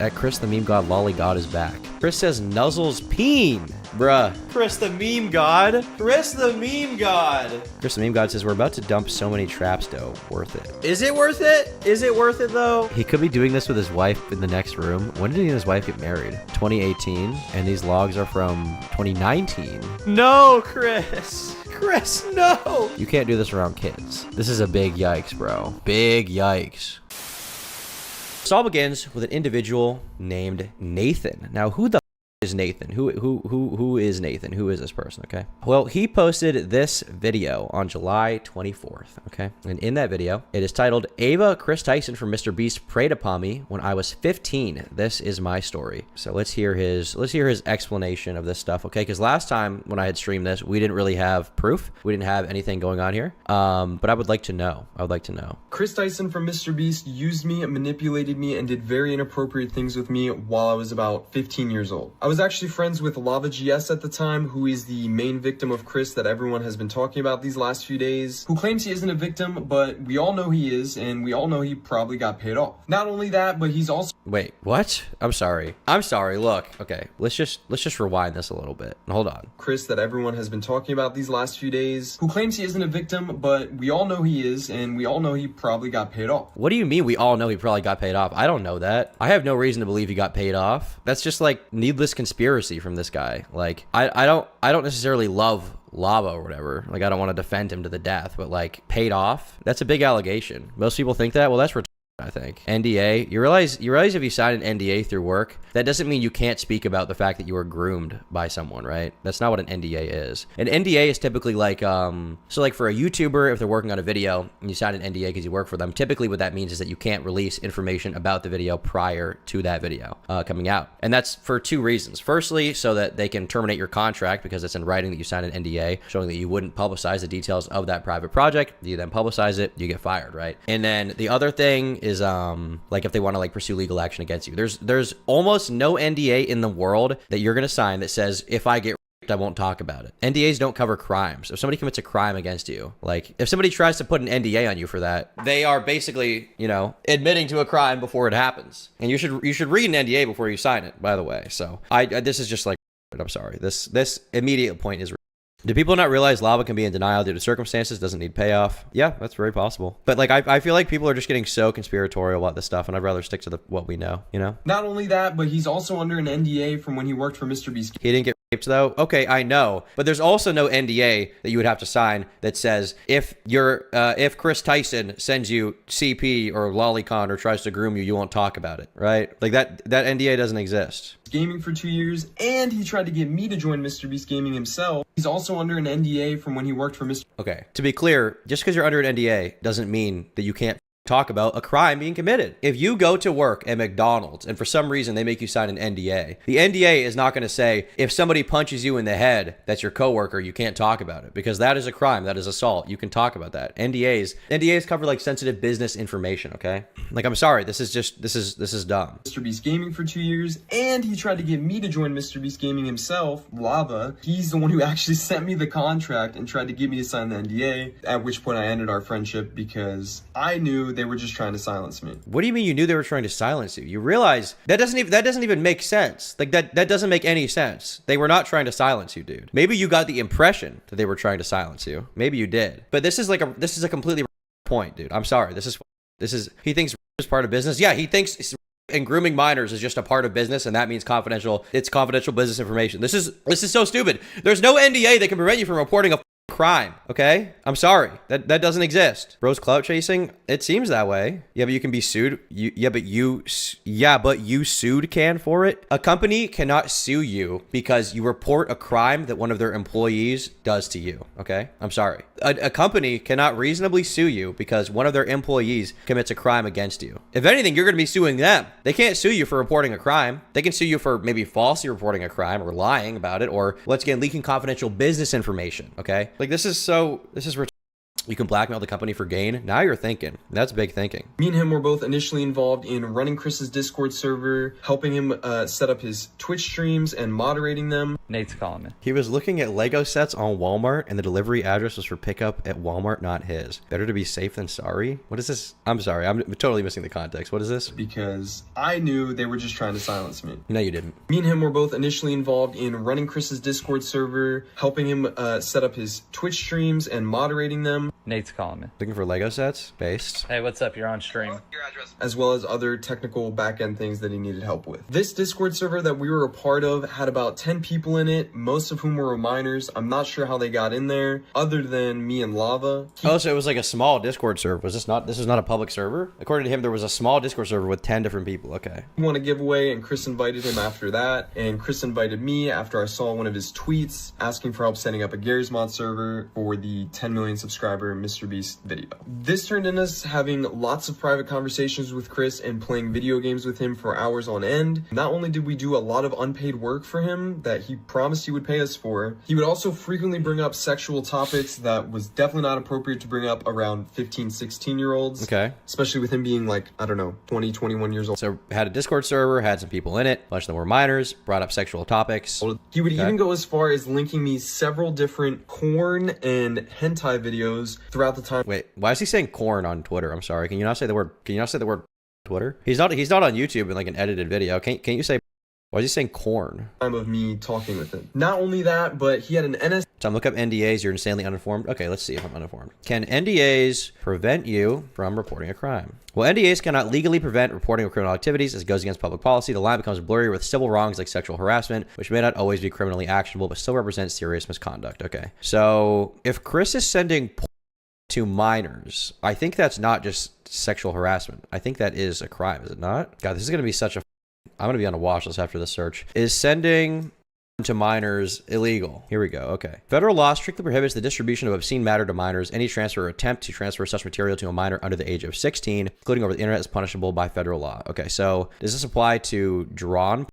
At Kris the meme god, lolly god is back. Kris says nuzzles peen. Bruh. Kris the meme god. Kris the meme god. Kris the meme god says we're about to dump so many traps though. Worth it. Is it worth it? Is it worth it though? He could be doing this with his wife in the next room. When did he and his wife get married? 2018. And these logs are from 2019. No, Kris. Kris, no. You can't do this around kids. This is a big yikes, bro. Big yikes. This all begins with an individual named Nathan. Now, who the is Nathan? Who is Nathan? Who is this person? Okay. Well, he posted this video on July 24th. Okay. And in that video, it is titled, Ava Kris Tyson from Mr. Beast preyed upon me when I was 15. This is my story. So let's hear his explanation of this stuff. Okay. Because last time when I had streamed this, we didn't really have proof. We didn't have anything going on here. But I would like to know. Kris Tyson from Mr. Beast used me, manipulated me, and did very inappropriate things with me while I was about 15 years old. I was actually friends with Lava GS at the time, who is the main victim of Kris that everyone has been talking about these last few days, who claims he isn't a victim, but we all know he is, and we all know he probably got paid off. Not only that, but he's also— Wait, what? I'm sorry. Look, okay, let's just rewind this a little bit. Hold on. Kris that everyone has been talking about these last few days, who claims he isn't a victim, but we all know he is, and we all know he probably got paid off. What do you mean we all know he probably got paid off? I don't know that. I have no reason to believe he got paid off. That's just like needless conspiracy from this guy. Like, I don't necessarily love Lava or whatever. Like, I don't want to defend him to the death, but like, paid off? That's a big allegation. Most people think that. Well, that's retarded, I think. NDA. You realize if you sign an NDA through work, that doesn't mean you can't speak about the fact that you were groomed by someone, right? That's not what an NDA is. An NDA is typically like, so like for a YouTuber, if they're working on a video and you sign an NDA because you work for them, typically what that means is that you can't release information about the video prior to that video coming out. And that's for two reasons. Firstly, so that they can terminate your contract because it's in writing that you signed an NDA, showing that you wouldn't publicize the details of that private project. You then publicize it, you get fired, right? And then the other thing is like if they want to like pursue legal action against you. There's almost no NDA in the world that you're going to sign that says if I get raped, I won't talk about it. NDAs don't cover crimes. If somebody commits a crime against you, like if somebody tries to put an NDA on you for that, they are basically, you know, admitting to a crime before it happens. And you should read an NDA before you sign it, by the way. So this is just like, I'm sorry. This immediate point is, do people not realize Lava can be in denial due to circumstances, doesn't need payoff? Yeah, that's very possible. But like, I feel like people are just getting so conspiratorial about this stuff, and I'd rather stick to what we know, you know? Not only that, but he's also under an NDA from when he worked for Mr. Beast. He didn't get raped though? Okay, I know. But there's also no NDA that you would have to sign that says if Kris Tyson sends you CP or lolicon or tries to groom you, you won't talk about it, right? Like that NDA doesn't exist. Gaming for 2 years, and he tried to get me to join Mr. Beast Gaming himself. He's also under an NDA from when he worked for Mr. Okay, to be clear, just because you're under an NDA doesn't mean that you can't talk about a crime being committed. If you go to work at McDonald's and for some reason they make you sign an NDA, the NDA is not going to say if somebody punches you in the head that's your coworker, you can't talk about it, because that is a crime, that is assault. You can talk about that. NDAs cover like sensitive business information, okay? Like, I'm sorry, this is dumb. Mr. Beast Gaming for 2 years, and he tried to get me to join Mr. Beast Gaming himself, Lava. He's the one who actually sent me the contract and tried to get me to sign the NDA, at which point I ended our friendship because I knew they were just trying to silence me. What do you mean you knew they were trying to silence you? You realize that doesn't even make sense. Like that doesn't make any sense. They were not trying to silence you, dude. Maybe you got the impression that they were trying to silence you. Maybe you did. But this is a completely point, dude. I'm sorry. This is he thinks is part of business. Yeah, he thinks and grooming minors is just a part of business, and that means confidential. It's confidential business information. This is so stupid. There's no NDA that can prevent you from reporting a crime, okay? I'm sorry. That doesn't exist. Bro's clout chasing? It seems that way. Yeah, but you can be sued. But you sued Can for it. A company cannot sue you because you report a crime that one of their employees does to you, okay? I'm sorry. A company cannot reasonably sue you because one of their employees commits a crime against you. If anything, you're going to be suing them. They can't sue you for reporting a crime. They can sue you for maybe falsely reporting a crime or lying about it, or once again, leaking confidential business information, okay? Like, this is You can blackmail the company for gain. Now you're thinking. That's big thinking. Me and him were both initially involved in running Kris's Discord server, helping him set up his Twitch streams and moderating them. Nate's calling me. He was looking at Lego sets on Walmart, and the delivery address was for pickup at Walmart, not his. Better to be safe than sorry? What is this? I'm sorry. I'm totally missing the context. What is this? Because I knew they were just trying to silence me. No, you didn't. Me and him were both initially involved in running Kris's Discord server, helping him set up his Twitch streams and moderating them. Nate's calling me. Looking for Lego sets? Based. Hey, what's up? You're on stream. As well as other technical back-end things that he needed help with. This Discord server that we were a part of had about 10 people in it, most of whom were minors. I'm not sure how they got in there, other than me and Lava. Oh, so it was like a small Discord server. Was this not? This is not a public server? According to him, there was a small Discord server with 10 different people. Okay. He won a giveaway, and Kris invited him after that. And Kris invited me after I saw one of his tweets asking for help setting up a Gary's Mod server for the 10 million subscriber MrBeast video. This turned into us having lots of private conversations with Kris and playing video games with him for hours on end. Not only did we do a lot of unpaid work for him that he promised he would pay us for, he would also frequently bring up sexual topics that was definitely not appropriate to bring up around 15, 16-year-olds. Okay. Especially with him being like, I don't know, 20, 21 years old. So had a Discord server, had some people in it, a bunch of them were minors, brought up sexual topics. He would even go as far as linking me several different porn and hentai videos throughout the time. Wait, why is he saying corn on Twitter? I'm sorry. Can you not say the word Twitter? He's not on YouTube in like an edited video. Can't you say, why is he saying corn? Time of me talking with him. Not only that, but he had an NS. Tom, look up NDAs. You're insanely uninformed. Okay, let's see if I'm uninformed. Can NDAs prevent you from reporting a crime? Well, NDAs cannot legally prevent reporting of criminal activities as it goes against public policy. The line becomes blurry with civil wrongs like sexual harassment, which may not always be criminally actionable, but still represent serious misconduct. Okay, so if Kris is sending porn to minors, I think that's not just sexual harassment. I think that is a crime, is it not? God, this is going to be such a... I'm going to be on a watch list after this search. Is sending to minors illegal? Here we go. Okay. Federal law strictly prohibits the distribution of obscene matter to minors. Any transfer or attempt to transfer such material to a minor under the age of 16, including over the internet, is punishable by federal law. Okay, so does this apply to drawn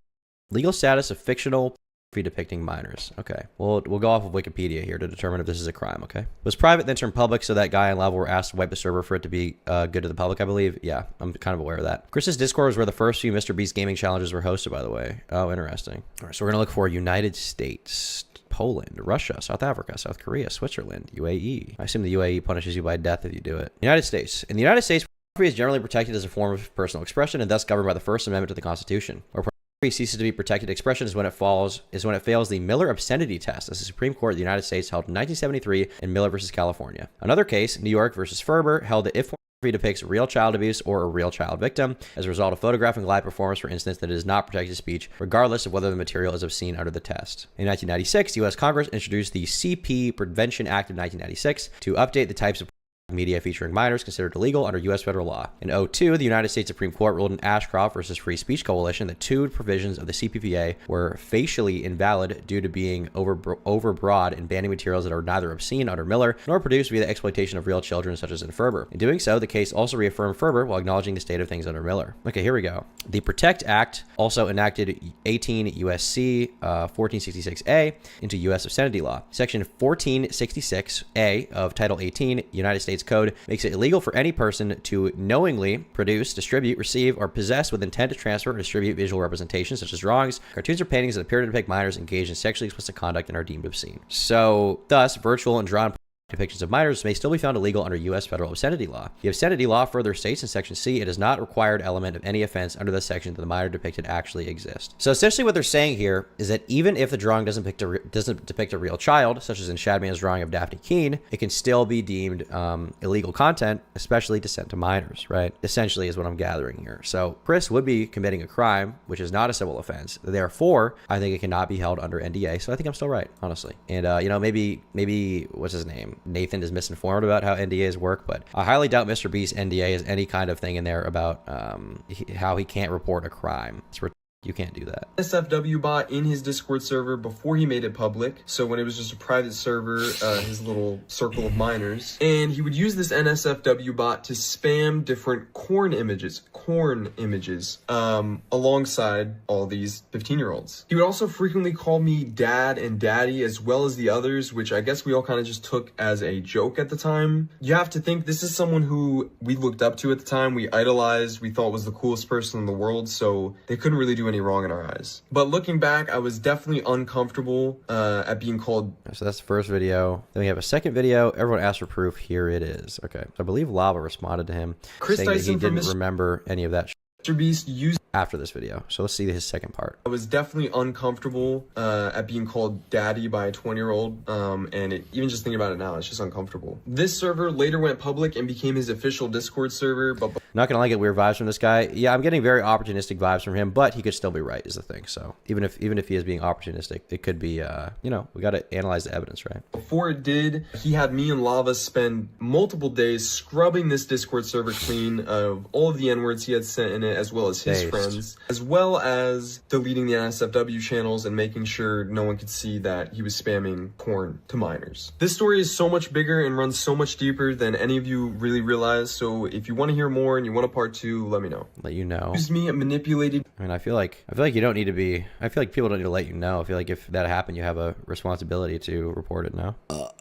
legal status of fictional depicting minors? Okay, well, we'll go off of Wikipedia here to determine if this is a crime. Okay, it was private then turned public, so that guy and Lava were asked to wipe the server for it to be good to the public, I believe. Yeah, I'm kind of aware of that. Kris's Discord was where the first few MrBeast gaming challenges were hosted, by the way. Oh, interesting. All right, so we're gonna look for United States, Poland, Russia, South Africa, South Korea, Switzerland, UAE. I assume the UAE punishes you by death if you do it. United States. In the United States, pornography is generally protected as a form of personal expression and thus governed by the First Amendment to the Constitution. Where ceases to be protected expression is when it fails the Miller obscenity test, as the Supreme Court of the United States held in 1973 in Miller versus California. Another case, New York versus Ferber, held that if pornography depicts real child abuse or a real child victim as a result of photographing live performance, for instance, that it is not protected speech, regardless of whether the material is obscene under the test. In 1996, U.S. Congress introduced the CP Prevention Act of 1996 to update the types of media featuring minors considered illegal under U.S. federal law. In 2002, the United States Supreme Court ruled in Ashcroft versus Free Speech Coalition that two provisions of the CPPA were facially invalid due to being overbroad in banning materials that are neither obscene under Miller nor produced via the exploitation of real children, such as in Ferber. In doing so, the case also reaffirmed Ferber while acknowledging the state of things under Miller. Okay, here we go. The Protect Act also enacted 18 U.S.C. 1466A into U.S. obscenity law. Section 1466A of Title 18 United States Code makes it illegal for any person to knowingly produce, distribute, receive, or possess with intent to transfer or distribute visual representations such as drawings, cartoons, or paintings that appear to depict minors engaged in sexually explicit conduct and are deemed obscene. So, thus, virtual and drawn depictions of minors may still be found illegal under U.S. federal obscenity law. The obscenity law further states in Section C, it is not a required element of any offense under the section that the minor depicted actually exists. So essentially what they're saying here is that even if the drawing doesn't depict a real child, such as in Shadman's drawing of Daphne Keene, it can still be deemed illegal content, especially to send to minors, right? Essentially is what I'm gathering here. So Kris would be committing a crime, which is not a civil offense. Therefore, I think it cannot be held under NDA. So I think I'm still right, honestly. And, maybe what's his name? Nathan is misinformed about how NDAs work, but I highly doubt MrBeast's NDA has any kind of thing in there about how he can't report a crime. It's You can't do that. NSFW bot in his Discord server before he made it public. So when it was just a private server, his little circle of miners. And he would use this NSFW bot to spam different corn images, alongside all these 15-year-olds. He would also frequently call me dad and daddy, as well as the others, which I guess we all kind of just took as a joke at the time. You have to think this is someone who we looked up to at the time, we idolized, we thought was the coolest person in the world, so they couldn't really do any wrong in our eyes. But looking back, I was definitely uncomfortable at being called. So that's the first video. Then we have a second video. Everyone asked for proof. Here it is. Okay. So I believe Lava responded to him Kris saying Tyson that he didn't remember any of that Mr. Beast used after this video. So let's see his second part. I was definitely uncomfortable at being called daddy by a 20-year-old, and even just thinking about it now, it's just uncomfortable. This server later went public and became his official Discord server, but Not gonna like it. Weird vibes from this guy. Yeah, I'm getting very opportunistic vibes from him, but he could still be right, is the thing. So even if he is being opportunistic, it could be. You know, we got to analyze the evidence, right? before it did, he had me and Lava spend multiple days scrubbing this Discord server clean of all of the N-words he had sent in it, as well as his friends, as well as deleting the NSFW channels and making sure no one could see that he was spamming corn to minors. This story is so much bigger and runs so much deeper than any of you really realize, so if you want to hear more and you want a part 2, let me know. Let you know. Used me, manipulated. I mean, I feel like you don't need to be. I feel like people don't need to let you know. I feel like if that happened, you have a responsibility to report it now. All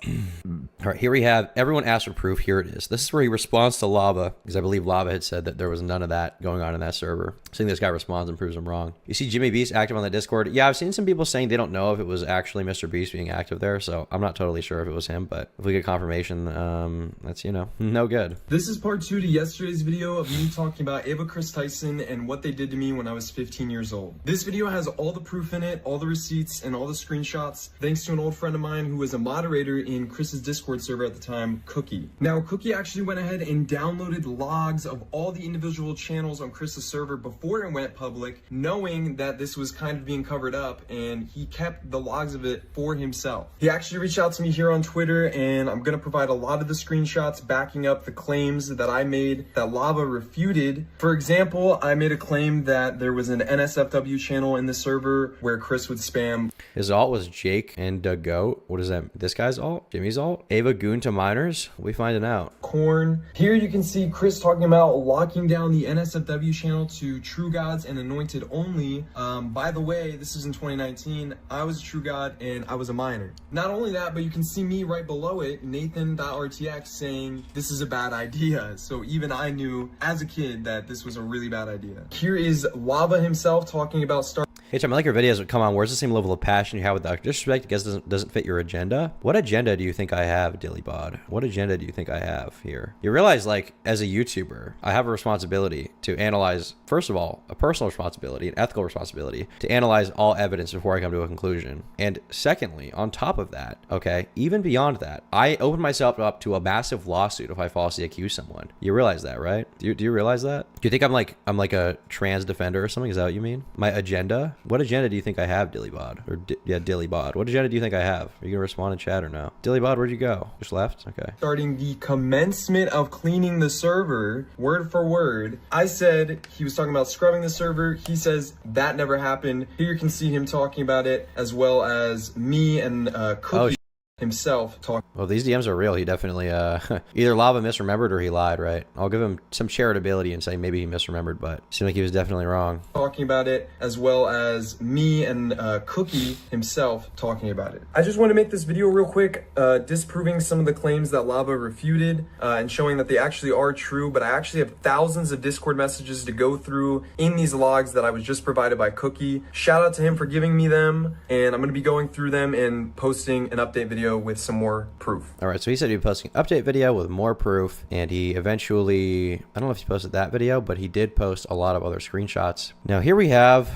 right, here we have. Everyone asked for proof. Here it is. This is where he responds to Lava, because I believe Lava had said that there was none of that going on in that server. Seeing this guy responds and proves him wrong. You see Jimmy Beast active on the Discord. Yeah, I've seen some people saying they don't know if it was actually Mr. Beast being active there, so I'm not totally sure if it was him, but if we get confirmation, that's, you know, no good. This is part 2 to yesterday's video of me talking about Kris Tyson and what they did to me when I was 15 years old. This video has all the proof in it, all the receipts, and all the screenshots, thanks to an old friend of mine who was a moderator in Chris's Discord server at the time, Cookie. Now, Cookie actually went ahead and downloaded logs of all the individual channels on Chris's server before it went public, knowing that this was kind of being covered up, and he kept the logs of it for himself. He actually reached out to me here on Twitter, and I'm gonna provide a lot of the screenshots backing up the claims that I made that Lava refuted. For example, I made a claim that there was an NSFW channel in the server where Kris would spam. His alt was Jake and Doug Goat. What is that? This guy's alt? Jimmy's alt? Ava Goon to minors? We finding out. Corn. Here you can see Kris talking about locking down the NSFW channel to True Gods and Anointed only. By the way, this is in 2019. I was a True God and I was a minor. Not only that, but you can see me right below it, Nathan.rtx, saying this is a bad idea. So even I knew as a kid that this was a really bad idea. Here is Lava himself talking about Hey, Chum, I like your videos, but come on, where's the same level of passion you have with the disrespect? I guess doesn't fit your agenda. What agenda do you think I have, Dillybod? What agenda do you think I have here? You realize, like, as a YouTuber, I have a responsibility to analyze, first of all, a personal responsibility, an ethical responsibility, to analyze all evidence before I come to a conclusion. And secondly, on top of that, okay, even beyond that, I open myself up to a massive lawsuit if I falsely accuse someone. You realize that, right? Do you realize that? Do you think I'm like a trans defender or something? Is that what you mean? My agenda? What agenda do you think I have, Dillybod? Or yeah, Dillybod. What agenda do you think I have? Are you gonna respond in chat or no? Dillybod, where'd you go? Just left? Okay. Starting the commencement of cleaning the server, word for word. I said he was talking about scrubbing the server. He says that never happened. Here you can see him talking about it, as well as me and Cookie himself talking. Well, these DMs are real. He definitely either Lava misremembered or he lied, right? I'll give him some charitability and say maybe he misremembered, but it seemed like he was definitely wrong. Talking about it, as well as me and Cookie himself talking about it. I just want to make this video real quick, disproving some of the claims that Lava refuted and showing that they actually are true, but I actually have thousands of Discord messages to go through in these logs that I was just provided by Cookie. Shout out to him for giving me them, and I'm going to be going through them and posting an update video with some more proof. All right, so he said he'd be posting an update video with more proof, and he eventually, I don't know if he posted that video, but he did post a lot of other screenshots. Now here we have,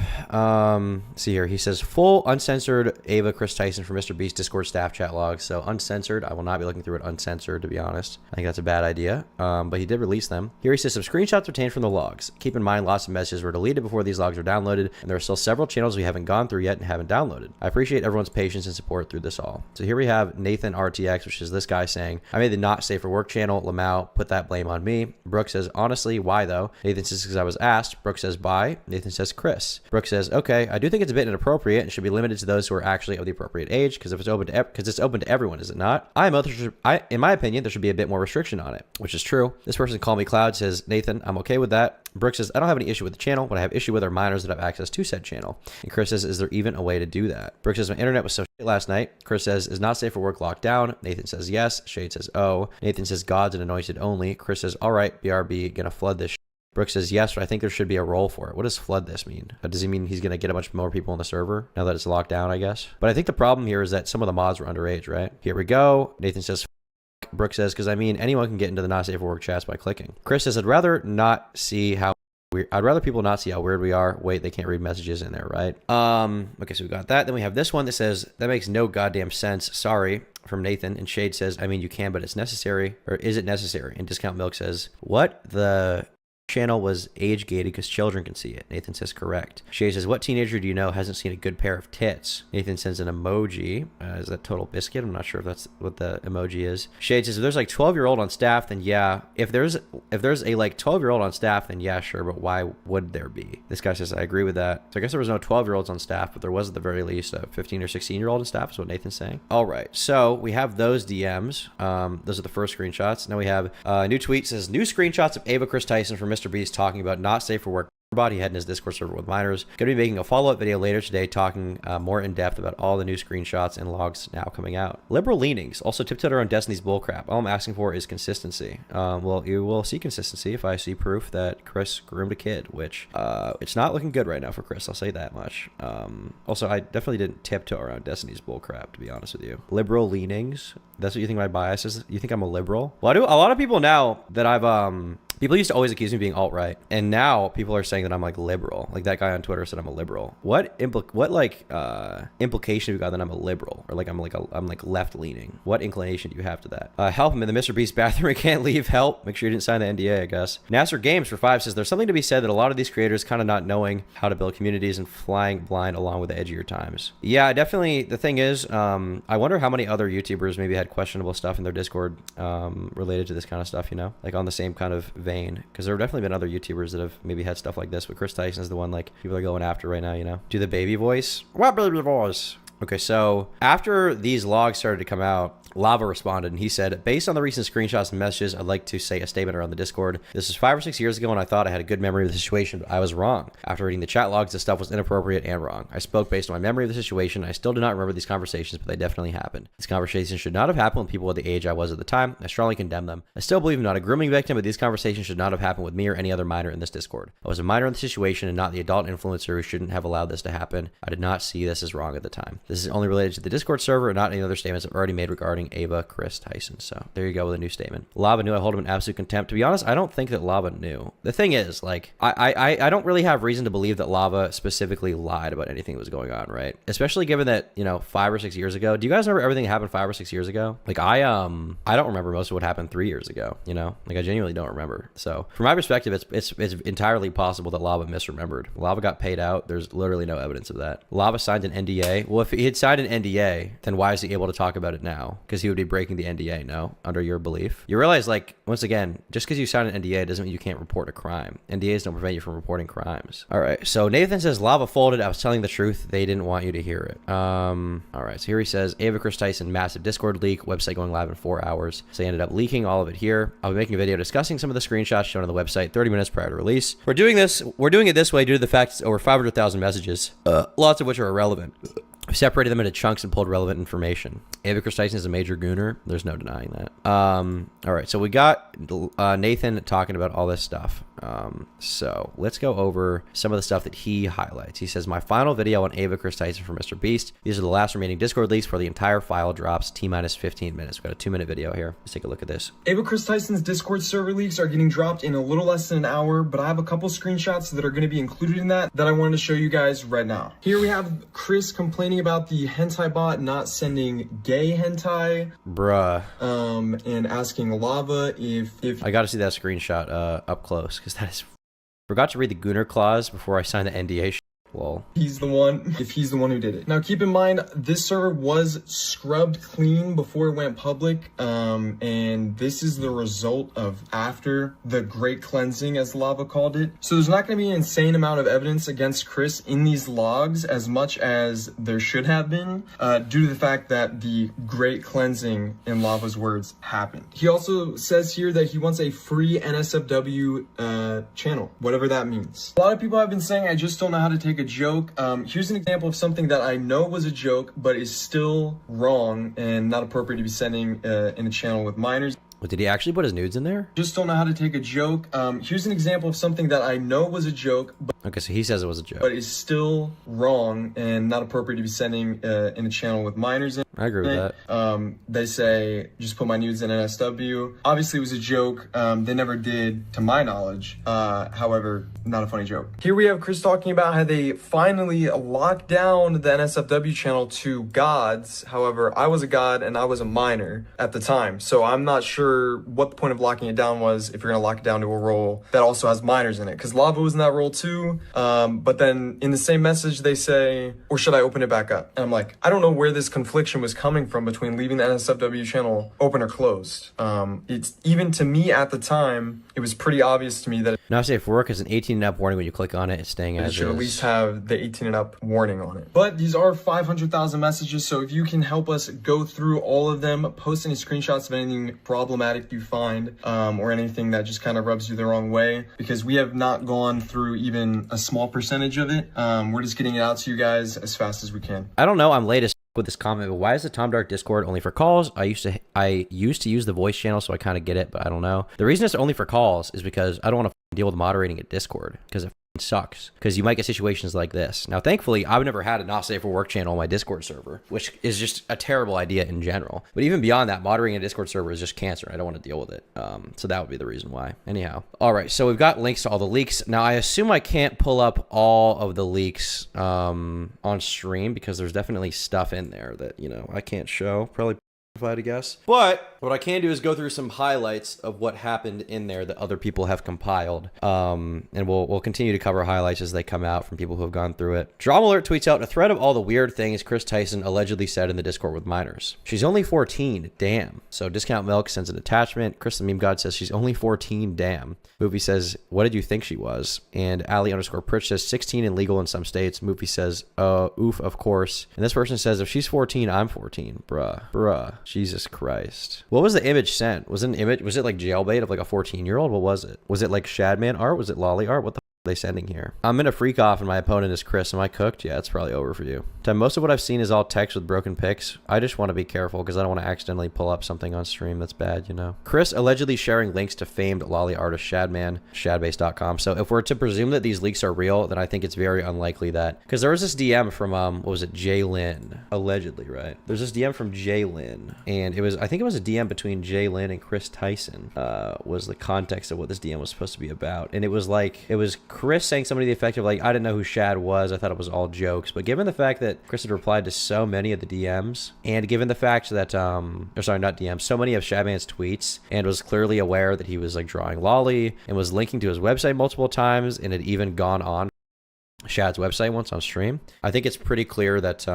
see here, he says full uncensored Kris Tyson from Mr. Beast Discord staff chat logs. So uncensored, I will not be looking through it uncensored, to be honest. I think that's a bad idea, but he did release them. Here he says some screenshots obtained from the logs. Keep in mind, lots of messages were deleted before these logs were downloaded, and there are still several channels we haven't gone through yet and haven't downloaded. I appreciate everyone's patience and support through this all. So here we have have Nathan RTX, which is this guy saying, I made the not safe for work channel. Lamau put that blame on me. Brooke says, honestly, why though? Nathan says, because I was asked. Brooke says, bye. Nathan says, Kris. Brooke says, okay, I do think it's a bit inappropriate and should be limited to those who are actually of the appropriate age, because if it's open to because it's open to everyone, is it not? In my opinion, there should be a bit more restriction on it, which is true. This person, Call Me Cloud, says, Nathan, I'm okay with that. Brooke says, I don't have any issue with the channel. What I have issue with are minors that have access to said channel. And Kris says, is there even a way to do that? Brooke says, my internet was so shit last night. Kris says, is not safe for work locked down? Nathan says, yes. Shade says, oh. Nathan says, God's and anointed only. Kris says, all right, BRB, gonna flood this shit. Brooke says, yes, but I think there should be a role for it. What does flood this mean? Does he mean he's going to get a bunch more people on the server now that it's locked down, I guess? But I think the problem here is that some of the mods were underage, right? Here we go. Nathan says, F. Brooke says, because I mean, anyone can get into the not safe for work chats by clicking. Kris says, I'd rather people not see how weird we are. Wait, they can't read messages in there, right? Okay, so we got that. Then we have this one that says, that makes no goddamn sense. Sorry, from Nathan. And Shade says, I mean, you can, but it's necessary. Or is it necessary? And Discount Milk says, what the channel was age gated because children can see it. Nathan says correct. Shay says, what teenager do you know hasn't seen a good pair of tits? Nathan sends an emoji. Is that Total Biscuit? I'm not sure if that's what the emoji is. Shade says, if there's like 12-year-old on staff, then yeah. If there's a like 12-year-old on staff, then yeah, sure, but why would there be? This guy says, I agree with that. So I guess there was no 12-year-olds on staff, but there was at the very least a 15 or 16-year-old on staff is what Nathan's saying. All right, so we have those DMs. Those are the first screenshots. Now we have a new tweet says, new screenshots of Ava Kris Tyson from Mr. Beast talking about not safe for work. He had in his Discord server with minors. Gonna be making a follow-up video later today talking more in depth about all the new screenshots and logs now coming out. Liberal leanings. Also tiptoed around Destiny's bullcrap. All I'm asking for is consistency. Well, you will see consistency if I see proof that Kris groomed a kid, which it's not looking good right now for Kris. I'll say that much. Also, I definitely didn't tiptoe around Destiny's bullcrap, to be honest with you. Liberal leanings. That's what you think my bias is? You think I'm a liberal? Well, I do. A lot of people now that I've people used to always accuse me of being alt-right, and now people are saying that I'm like liberal. Like that guy on Twitter said I'm a liberal. What implication have you got that I'm a liberal, or like I'm like left-leaning? What inclination do you have to that? Help him in the Mr. Beast bathroom. He can't leave. Help. Make sure you didn't sign the NDA, I guess. Nasser Games for 5 says there's something to be said that a lot of these creators kind of not knowing how to build communities and flying blind along with the edgier times. Yeah, definitely. The thing is, I wonder how many other YouTubers maybe had questionable stuff in their Discord related to this kind of stuff. You know, like on the same kind of vein, because there have definitely been other YouTubers that have maybe had stuff like this, but Kris Tyson is the one like people are going after right now, you know. Do the baby voice. What baby voice? Okay, so after these logs started to come out, Lava responded and he said, based on the recent screenshots and messages, I'd like to say a statement around the Discord. This was 5 or 6 years ago and I thought I had a good memory of the situation, but I was wrong. After reading the chat logs, this stuff was inappropriate and wrong. I spoke based on my memory of the situation. I still do not remember these conversations, but they definitely happened. These conversations should not have happened with people at the age I was at the time. I strongly condemn them. I still believe I'm not a grooming victim, but these conversations should not have happened with me or any other minor in this Discord. I was a minor in the situation and not the adult influencer who shouldn't have allowed this to happen. I did not see this as wrong at the time. This is only related to the Discord server and not any other statements I've already made regarding Ava Kris Tyson. So there you go with a new statement. Lava knew I hold him in absolute contempt. To be honest, I don't think that Lava knew. The thing is, like, I don't really have reason to believe that Lava specifically lied about anything that was going on, right? Especially given that, you know, 5 or 6 years ago. Do you guys remember everything that happened 5 or 6 years ago? Like I don't remember most of what happened 3 years ago, you know? Like I genuinely don't remember. So from my perspective, it's entirely possible that Lava misremembered. Lava got paid out. There's literally no evidence of that. Lava signed an NDA. Well, if he had signed an NDA, then why is he able to talk about it now? Because he would be breaking the NDA, no? Under your belief. You realize, like, once again, just because you sign an NDA doesn't mean you can't report a crime. NDAs don't prevent you from reporting crimes. All right, so Nathan says, Lava folded. I was telling the truth. They didn't want you to hear it. All right, so here he says, Ava Kris Tyson, massive Discord leak, website going live in 4 hours. So they ended up leaking all of it here. I'll be making a video discussing some of the screenshots shown on the website 30 minutes prior to release. We're doing it this way due to the fact it's over 500,000 messages, lots of which are irrelevant. We separated them into chunks and pulled relevant information. Ava Kris Tyson is a major gooner. There's no denying that. All right, so we got Nathan talking about all this stuff. So let's go over some of the stuff that he highlights. He says, my final video on Ava Kris Tyson for Mr. Beast. These are the last remaining Discord leaks for the entire file drops T-minus 15 minutes. We've got a 2-minute video here. Let's take a look at this. Ava Kris Tyson's Discord server leaks are getting dropped in a little less than an hour, but I have a couple screenshots that are going to be included in that I wanted to show you guys right now. Here we have Kris complaining about the hentai bot not sending gay hentai. Bruh. And asking Lava if I got to see that screenshot up close, because that is... Forgot to read the Gooner clause before I signed the NDA. Lol. He's the one, if he's the one who did it. Now keep in mind, this server was scrubbed clean before it went public, and this is the result of after the great cleansing, as Lava called it. So there's not going to be an insane amount of evidence against Kris in these logs as much as there should have been, due to the fact that the great cleansing, in Lava's words, happened. He also says here that he wants a free NSFW channel, whatever that means. A lot of people have been saying I just don't know how to take a joke. Here's an example of something that I know was a joke, but is still wrong and not appropriate to be sending in a channel with minors. What, did he actually put his nudes in there? Just don't know how to take a joke. Here's an example of something that I know was a joke, Okay, so he says it was a joke. but is still wrong and not appropriate to be sending in a channel with minors in. I agree with that. They say, just put my nudes in NSW. Obviously it was a joke. They never did, to my knowledge. However, not a funny joke. Here we have Kris talking about how they finally locked down the NSFW channel to gods. However, I was a god and I was a minor at the time. So I'm not sure what the point of locking it down was if you're gonna lock it down to a role that also has minors in it. Because Lava was in that role too. But then in the same message they say, or should I open it back up? And I'm like, I don't know where this confliction was coming from between leaving the NSFW channel open or closed. It's even to me at the time, it was pretty obvious to me that Now safe for work is an 18 and up warning. When you click on it, it's staying it as should is. at least have the 18 and up warning on it. But these are 500,000 messages, so if you can help us go through all of them, post any screenshots of anything problematic you find, or anything that just kind of rubs you the wrong way, because we have not gone through even a small percentage of it. We're just getting it out to you guys as fast as we can. I don't know. I'm late as with this comment, but why is the Tom Dark Discord only for calls? I used to use the voice channel, so I kind of get it, but I don't know. The reason it's only for calls is because I don't want to deal with moderating at Discord, because it sucks, because you might get situations like this. Now thankfully I've never had a not safe for work channel on my Discord server, which is just a terrible idea in general, but even beyond that, moderating a Discord server is just cancer. I don't want to deal with it. So that would be the reason why. Anyhow, all right, so we've got links to all the leaks. Now I assume I can't pull up all of the leaks on stream, because there's definitely stuff in there that, you know, I can't show, probably, if I had to guess. But what I can do is go through some highlights of what happened in there that other people have compiled. And we'll continue to cover highlights as they come out from people who have gone through it. Drama Alert tweets out a thread of all the weird things Kris Tyson allegedly said in the Discord with minors. She's only 14, damn. So Discount Milk sends an attachment. Kris the Meme God says she's only 14, damn. Movie says, what did you think she was? And Ali_Pritch says 16 and legal in some states. Movie says, oof, of course. And this person says, if she's 14, I'm 14. Bruh. Jesus Christ. What was the image sent? Was it an image? Was it like jailbait of like a 14-year-old? What was it? Was it like Shadman art? Was it lolly art? What the f are they sending here? I'm in a freak off and my opponent is Kris. Am I cooked? Yeah, it's probably over for you. Tim, most of what I've seen is all text with broken pics. I just want to be careful because I don't want to accidentally pull up something on stream that's bad, you know. Kris allegedly sharing links to famed lolly artist Shadman, shadbase.com. So if we're to presume that these leaks are real, then I think it's very unlikely that, because there was this DM from what was it, Jaylin, allegedly, right? There's this DM from Jaylin, and it was, I think it was a DM between Jaylin and Kris Tyson, was the context of what this DM was supposed to be about. And it was like, it was Kris saying something to the effect of like, I didn't know who Shad was, I thought it was all jokes. But given the fact that Kris had replied to so many of the DMs, and given the fact that or sorry, not DMs, so many of Shadman's tweets, and was clearly aware that he was like drawing lolly and was linking to his website multiple times and had even gone on Shad's website once on stream, I think it's pretty clear that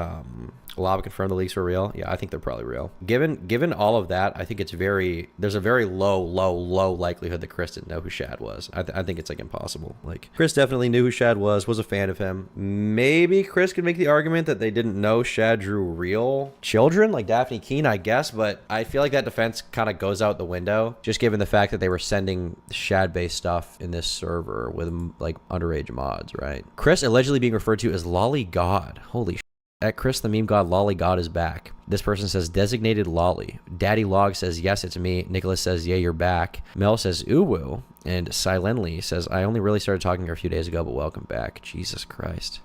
Lava confirmed the leaks were real. Yeah, I think they're probably real. Given all of that, I think it's there's a very low likelihood that Kris didn't know who Shad was. I think it's like impossible. Like, Kris definitely knew who Shad was a fan of him. Maybe Kris could make the argument that they didn't know Shad drew real children, like Daphne Keene, I guess, but I feel like that defense kind of goes out the window, just given the fact that they were sending Shad-based stuff in this server with like underage mods, right? Kris allegedly being referred to as Lolly God. Holy shit. At Kris the Meme God, Lolly God is back. This person says designated Lolly. Daddy Log says yes, it's me. Nicholas says yeah, you're back. Mel says uwu. And Silently says, I only really started talking to her a few days ago, but welcome back. Jesus Christ.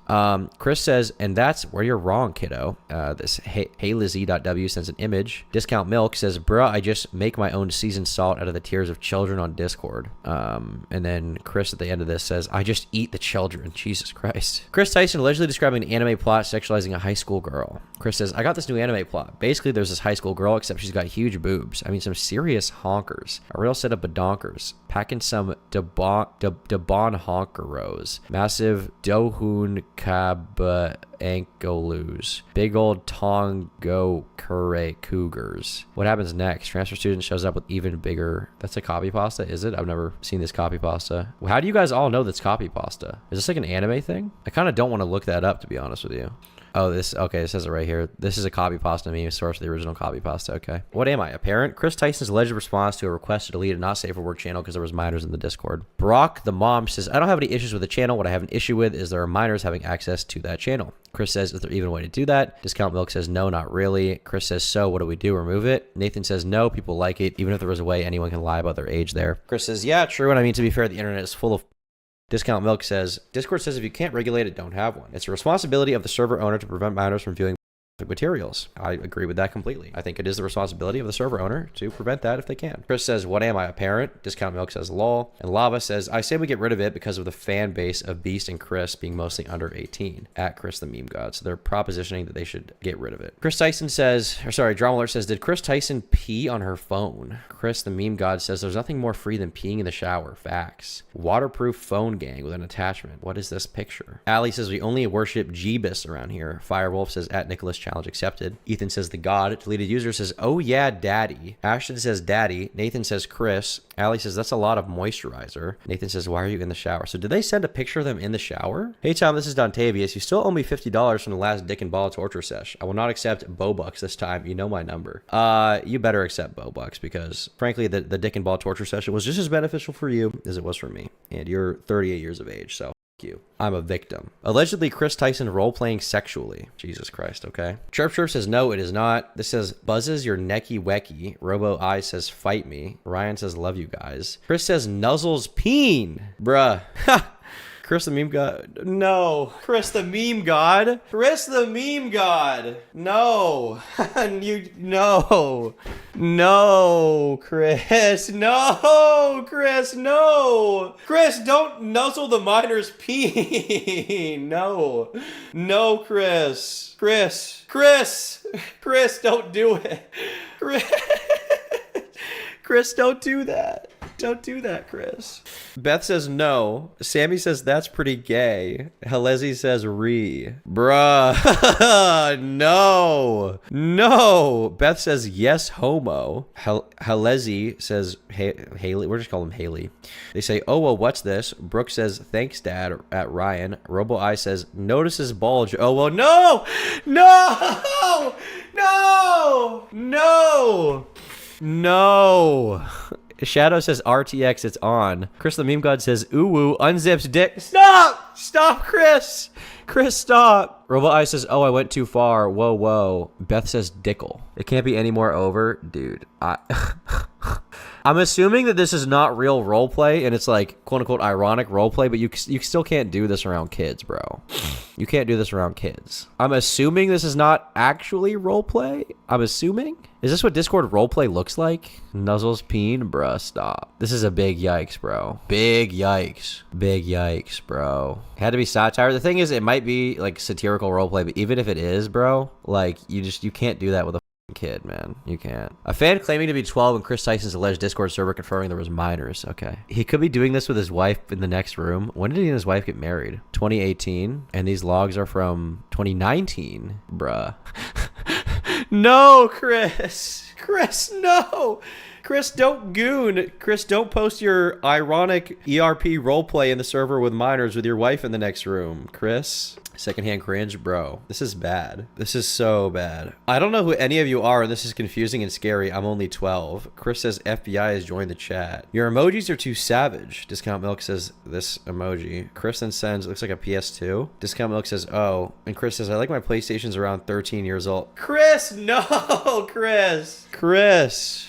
Kris says, and that's where you're wrong, kiddo. This heylizzy.w sends an image. Discount Milk says, bruh, I just make my own seasoned salt out of the tears of children on Discord. And then Kris at the end of this says, I just eat the children. Jesus Christ. Kris Tyson allegedly describing an anime plot sexualizing a high school girl. Kris says, I got this new anime plot. Basically, there's this high school girl, except she's got huge boobs. I mean, some serious honkers. A real setup of donkers. Packing some Debon honkeros. Massive Dohun Cab Ankolus. Big old Tongo Kure Cougars. What happens next? Transfer student shows up with even bigger... That's a copy pasta, is it? I've never seen this copy pasta. How do you guys all know that's copy pasta? Is this like an anime thing? I kind of don't want to look that up, to be honest with you. Oh, okay, it says it right here. This is a copy pasta meme, source of the original copy pasta, okay. What am I, a parent? Kris Tyson's alleged response to a request to delete a not safe for work channel because there was minors in the Discord. Brock, the mom, says, I don't have any issues with the channel. What I have an issue with is there are minors having access to that channel. Kris says, is there even a way to do that? Discount Milk says, no, not really. Kris says, so what do we do? Remove it? Nathan says, no, people like it. Even if there was a way, anyone can lie about their age there. Kris says, yeah, true. And I mean, to be fair, the internet is full of... Discount Milk says, Discord says if you can't regulate it, don't have one. It's a responsibility of the server owner to prevent minors from viewing materials. I agree with that completely. I think it is the responsibility of the server owner to prevent that if they can. Kris says, what am I, a parent? Discount Milk says, lol. And Lava says, I say we get rid of it because of the fan base of Beast and Kris being mostly under 18. At Kris the meme god. So they're propositioning that they should get rid of it. Kris Tyson says, or sorry, Drama Alert says, did Kris Tyson pee on her phone? Kris the meme god says, there's nothing more free than peeing in the shower. Facts. Waterproof phone gang with an attachment. What is this picture? Ali says, we only worship Jeebus around here. Firewolf says, at Nicholas challenge accepted. Ethan says, the god. Deleted user says, oh yeah, daddy. Ashton says, daddy. Nathan says, Kris. Ali says, that's a lot of moisturizer. Nathan says, why are you in the shower? So did they send a picture of them in the shower? Hey Tom, this is Dontavius. You still owe me $50 from the last dick and ball torture sesh. I will not accept Bobucks this time. You know my number. You better accept Bobucks because frankly, the dick and ball torture session was just as beneficial for you as it was for me. And you're 38 years of age, so you. I'm a victim. Allegedly, Kris Tyson role-playing sexually. Jesus Christ, okay. Chirp Chirp says, no, it is not. This says, buzzes your necky wecky. Robo I says, fight me. Ryan says, love you guys. Kris says, nuzzles peen. Bruh. Kris the meme god. No. Kris the meme god. Kris the meme god. No. No. No, Kris. No, Kris. No. Kris, don't nuzzle the minor's pee. No. No, Kris. Kris, don't do it. Kris, don't do that. Don't do that, Kris. Beth says no. Sammy says that's pretty gay. Halezi says re. Bruh. No. No. Beth says yes, homo. Halezi says Haley. We're just calling him Haley. They say, oh, well, what's this? Brooke says thanks, Dad, at Ryan. Robo I says notices bulge. Oh, well, no. No. No. No. No. Shadow says RTX, it's on. Kris the meme god says ooh woo, unzips dick. Stop! Stop, Kris! Kris, stop! Robo I says, oh, I went too far. Whoa, whoa. Beth says dickle. It can't be any more over. Dude, I'm assuming that this is not real roleplay and it's like quote unquote ironic roleplay, but you still can't do this around kids, bro. You can't do this around kids. I'm assuming this is not actually roleplay. I'm assuming. Is this what Discord roleplay looks like? Nuzzles peen? Bruh, stop. This is a big yikes, bro. Big yikes. Big yikes, bro. It had to be satire. The thing is, it might be like satirical roleplay, but even if it is, bro, like you can't do that with a kid, man. You can't. A fan claiming to be 12 in Kris Tyson's alleged Discord server confirming there was minors. Okay. He could be doing this with his wife in the next room. When did he and his wife get married? 2018. And these logs are from 2019. Bruh. No, Kris. Kris, no. Kris, don't goon. Kris, don't post your ironic ERP roleplay in the server with minors with your wife in the next room. Kris. Secondhand cringe, bro. This is bad. This is so bad. I don't know who any of you are, and this is confusing and scary. I'm only 12. Kris says FBI has joined the chat. Your emojis are too savage. Discount Milk says this emoji. Kris then sends, looks like a PS2. Discount Milk says, oh. And Kris says, I like my PlayStation's around 13 years old. Kris, no, Kris. Kris.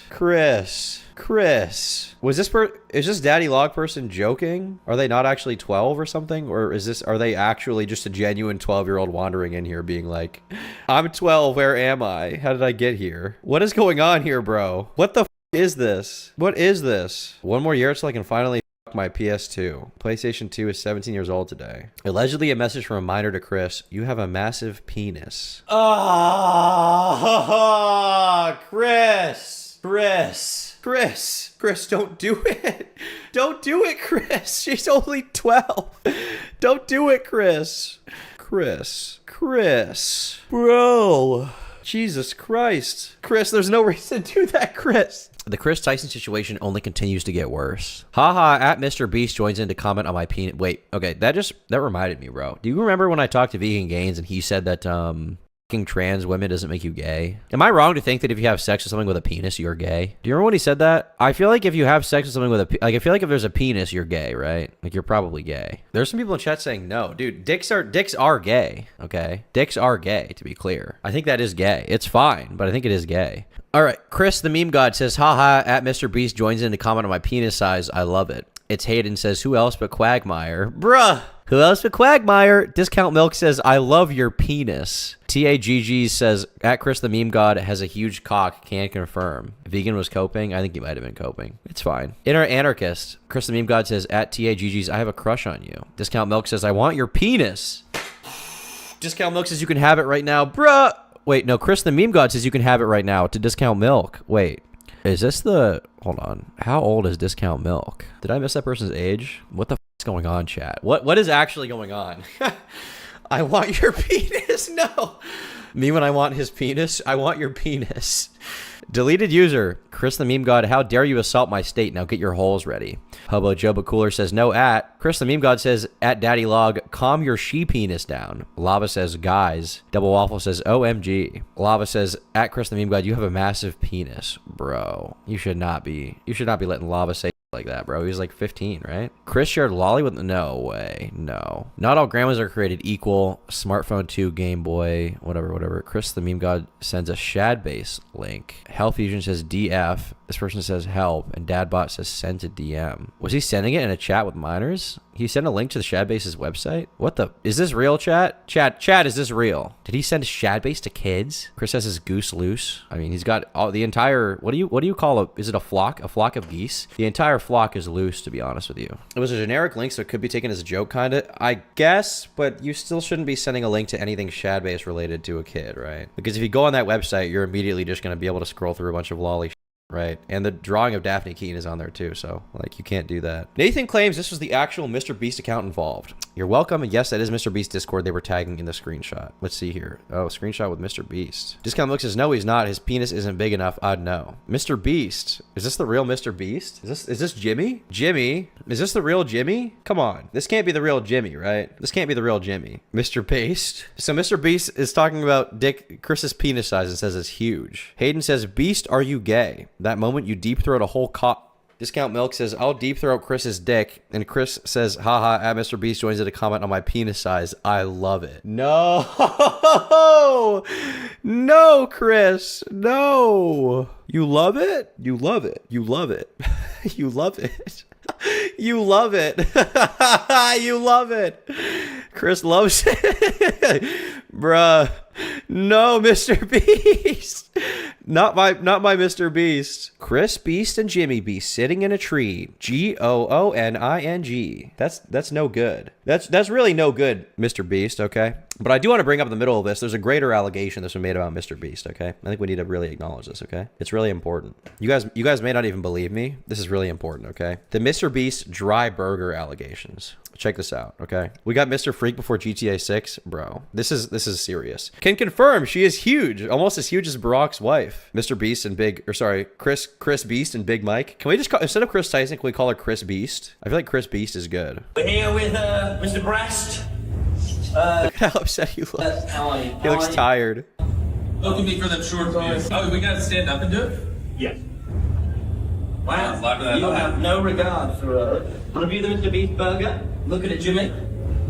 Is this Daddy Log person joking? Are they not actually 12 or something? Or are they actually just a genuine 12-year-old wandering in here being like, I'm 12, where am I? How did I get here? What is going on here, bro? What the is this? What is this? One more year till I can finally my PS2. PlayStation 2 is 17 years old today. Allegedly a message from a minor to Kris. You have a massive penis. Ah, Kris. Kris, don't do it. Don't do it, Kris. She's only 12. Don't do it, Kris. Kris. Bro. Jesus Christ. Kris, there's no reason to do that, Kris. The Kris Tyson situation only continues to get worse. Haha, at Mr. Beast joins in to comment on my penis. Wait, okay, that reminded me, bro. Do you remember when I talked to Vegan Gains and he said that, trans women doesn't make you gay? Am I wrong to think that if you have sex with someone with a penis, you're gay? Do you remember when he said that? I feel like if you have sex with someone with a, like, I feel like if there's a penis, you're gay, right? Like, you're probably gay. There's some people in chat saying no. Dude, dicks are gay, okay? Dicks are gay, to be clear. I think that is gay. It's fine, but I think it is gay. All right, Kris the meme god says, haha, at Mr. Beast joins in to comment on my penis size. I love it. It's Hayden says, who else but Quagmire? Bruh. Who else but Quagmire? Discount Milk says, I love your penis. TAGG says, at Kris the meme god has a huge cock, can't confirm. Vegan was coping? I think he might have been coping. It's fine. Inner Anarchist. Kris the meme god says, at TAGG's, I have a crush on you. Discount Milk says, I want your penis. Discount Milk says, you can have it right now. Bruh. Wait, no, Kris the meme god says you can have it right now to Discount Milk. Wait. Is this the... Hold on. How old is Discount Milk? Did I miss that person's age? What the f is going on, chat? What is actually going on? I want your penis? No. Me when I want his penis? I want your penis. Deleted user. Kris the meme god, how dare you assault my state? Now get your holes ready. Hobo Joba Cooler says, no at. Kris the meme god says, at Daddy Log, calm your she penis down. Lava says, guys. Double Waffle says, OMG. Lava says, at Kris the meme god, you have a massive penis. Bro, you should not be letting Lava say like that, bro. He's like 15, right? Kris shared lolly with... No way. No. Not all grandmas are created equal. Smartphone 2, Game Boy, whatever. Kris the meme god sends a Shadbase link. Hell Fusion says DF. This person says help. And Dadbot says send to DM. Was he sending it in a chat with minors? He sent a link to the Shadbase's website? What the... Is this real, chat? Chat, is this real? Did he send Shadbase to kids? Kris says his goose loose. I mean, he's got all the entire... What do you call a... Is it a flock? A flock of geese? The entire flock is loose, to be honest with you. It was a generic link, so it could be taken as a joke, kind of. I guess, but you still shouldn't be sending a link to anything Shadbase related to a kid, right? Because if you go on that website, you're immediately just going to be able to scroll through a bunch of lolly right? And the drawing of Daphne Keaton is on there too, so like you can't do that. Nathan claims this was the actual Mr. Beast account involved. You're welcome, and yes, that is Mr. Beast Discord they were tagging in the screenshot. Let's see here. Oh, screenshot with Mr. Beast. Discount Milk says, no, he's not. His penis isn't big enough. No. Mr. Beast. Is this the real Mr. Beast? Is this Jimmy? Jimmy? Is this the real Jimmy? Come on. This can't be the real Jimmy, right? This can't be the real Jimmy. Mr. Beast. So Mr. Beast is talking about Kris's penis size and says it's huge. Hayden says, Beast, are you gay? That moment you deep throat a whole cock. Discount Milk says, I'll deep throat Kris's dick. And Kris says, haha, at Mr. Beast joins in to comment on my penis size. I love it. No. No, Kris. No. You love it? You love it. You love it. You love it. You love it. You love it. Kris loves it. Bruh. No, Mr. Beast. Not my Mr. Beast. Kris Beast and Jimmy Beast sitting in a tree. GOONING. That's no good. That's really no good, Mr. Beast, okay? But I do want to bring up in the middle of this, there's a greater allegation that's been made about Mr. Beast, okay? I think we need to really acknowledge this, okay? It's really important. You guys may not even believe me. This is really important, okay? The Mr. Beast dry burger allegations. Check this out, okay? We got Mr. Freak before GTA 6. Bro, this is serious. Can confirm she is huge. Almost as huge as Barack's wife. Mr. Beast and Kris Beast and Big Mike. Can we just call, instead of Kris Tyson, can we call her Kris Beast? I feel like Kris Beast is good. We're here with Mr. Breast. Look at how upset he looks. He looks tired. Look at me for them short views. Oh, we gotta stand up and do it? Yes. Wow, you have no regard for review the Mr. Beast burger. Look at it, Jimmy.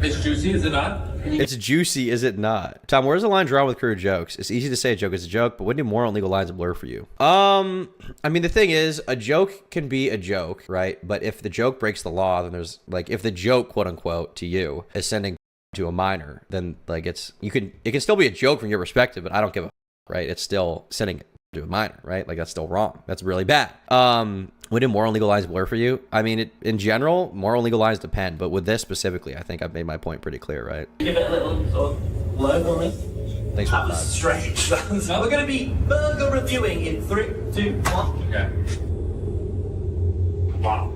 It's juicy, is it not? It's juicy, is it not? Tom, where's the line drawn with crude jokes? It's easy to say a joke is a joke, but when do moral and legal lines blur for you? I mean, the thing is, a joke can be a joke, right? But if the joke breaks the law, then there's, like, if the joke, quote unquote, to you is sending to a minor, then, like, it can still be a joke from your perspective, but I don't give a right? It's still sending it to a minor, right? Like, that's still wrong. That's really bad. When do moral and legal lines blur for you? I mean, in general, moral and legal lines depend, but with this specifically, I think I've made my point pretty clear, right? Give it a little sort of word on this. Thanks for That was strange. We're going to be burger reviewing in 3, 2, 1. Okay. Wow.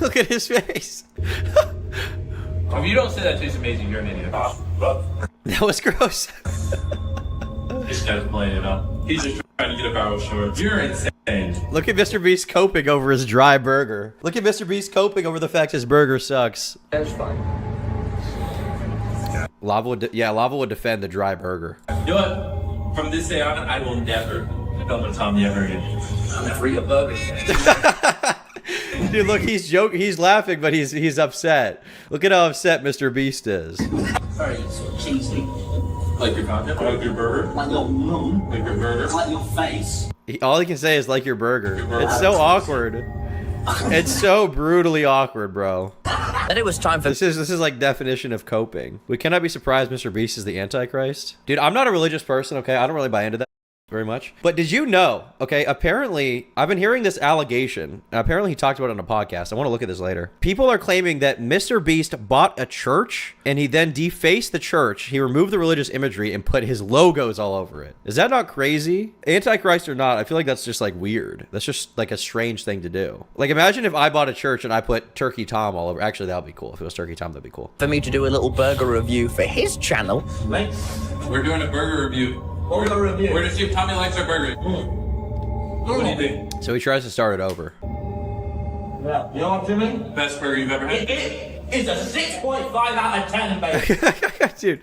Look at his face. If you don't say that tastes amazing, you're an idiot. That was gross. This guy's playing it up. He's just trying to get a barrel short. You're insane. Look at Mr. Beast coping over his dry burger. Look at Mr. Beast coping over the fact his burger sucks. That's fine. Lava would defend the dry burger. You know what? From this day on, I will never film a Tommy ever again. I'm never eat a burger. Dude, look, he's laughing, but he's upset. Look at how upset Mr. Beast is. Very sort of cheesy. Like your content? Like your burger? Like your mum. Like your burger? Like your face. All he can say is like your burger. It's so awkward. It's so brutally awkward, bro. Then it was time for... This is like definition of coping. We cannot be surprised Mr. Beast is the Antichrist. Dude, I'm not a religious person, okay? I don't really buy into that very much. But did you know, okay, apparently, I've been hearing this allegation, and apparently he talked about it on a podcast. I want to look at this later. People are claiming that Mr. Beast bought a church, and he then defaced the church. He removed the religious imagery and put his logos all over it. Is that not crazy? Antichrist or not, I feel like that's just like weird. That's just like a strange thing to do. Like imagine if I bought a church and I put Turkey Tom all over. Actually, that would be cool. If it was Turkey Tom, that'd be cool. For me to do a little burger review for his channel. Mate, we're doing a burger review. Burger review. We're gonna see if Tommy likes our burger. What do you think? So he tries to start it over. Yeah. You know what, Jimmy? Best burger you've ever had? It is a 6.5 out of 10, baby. Dude,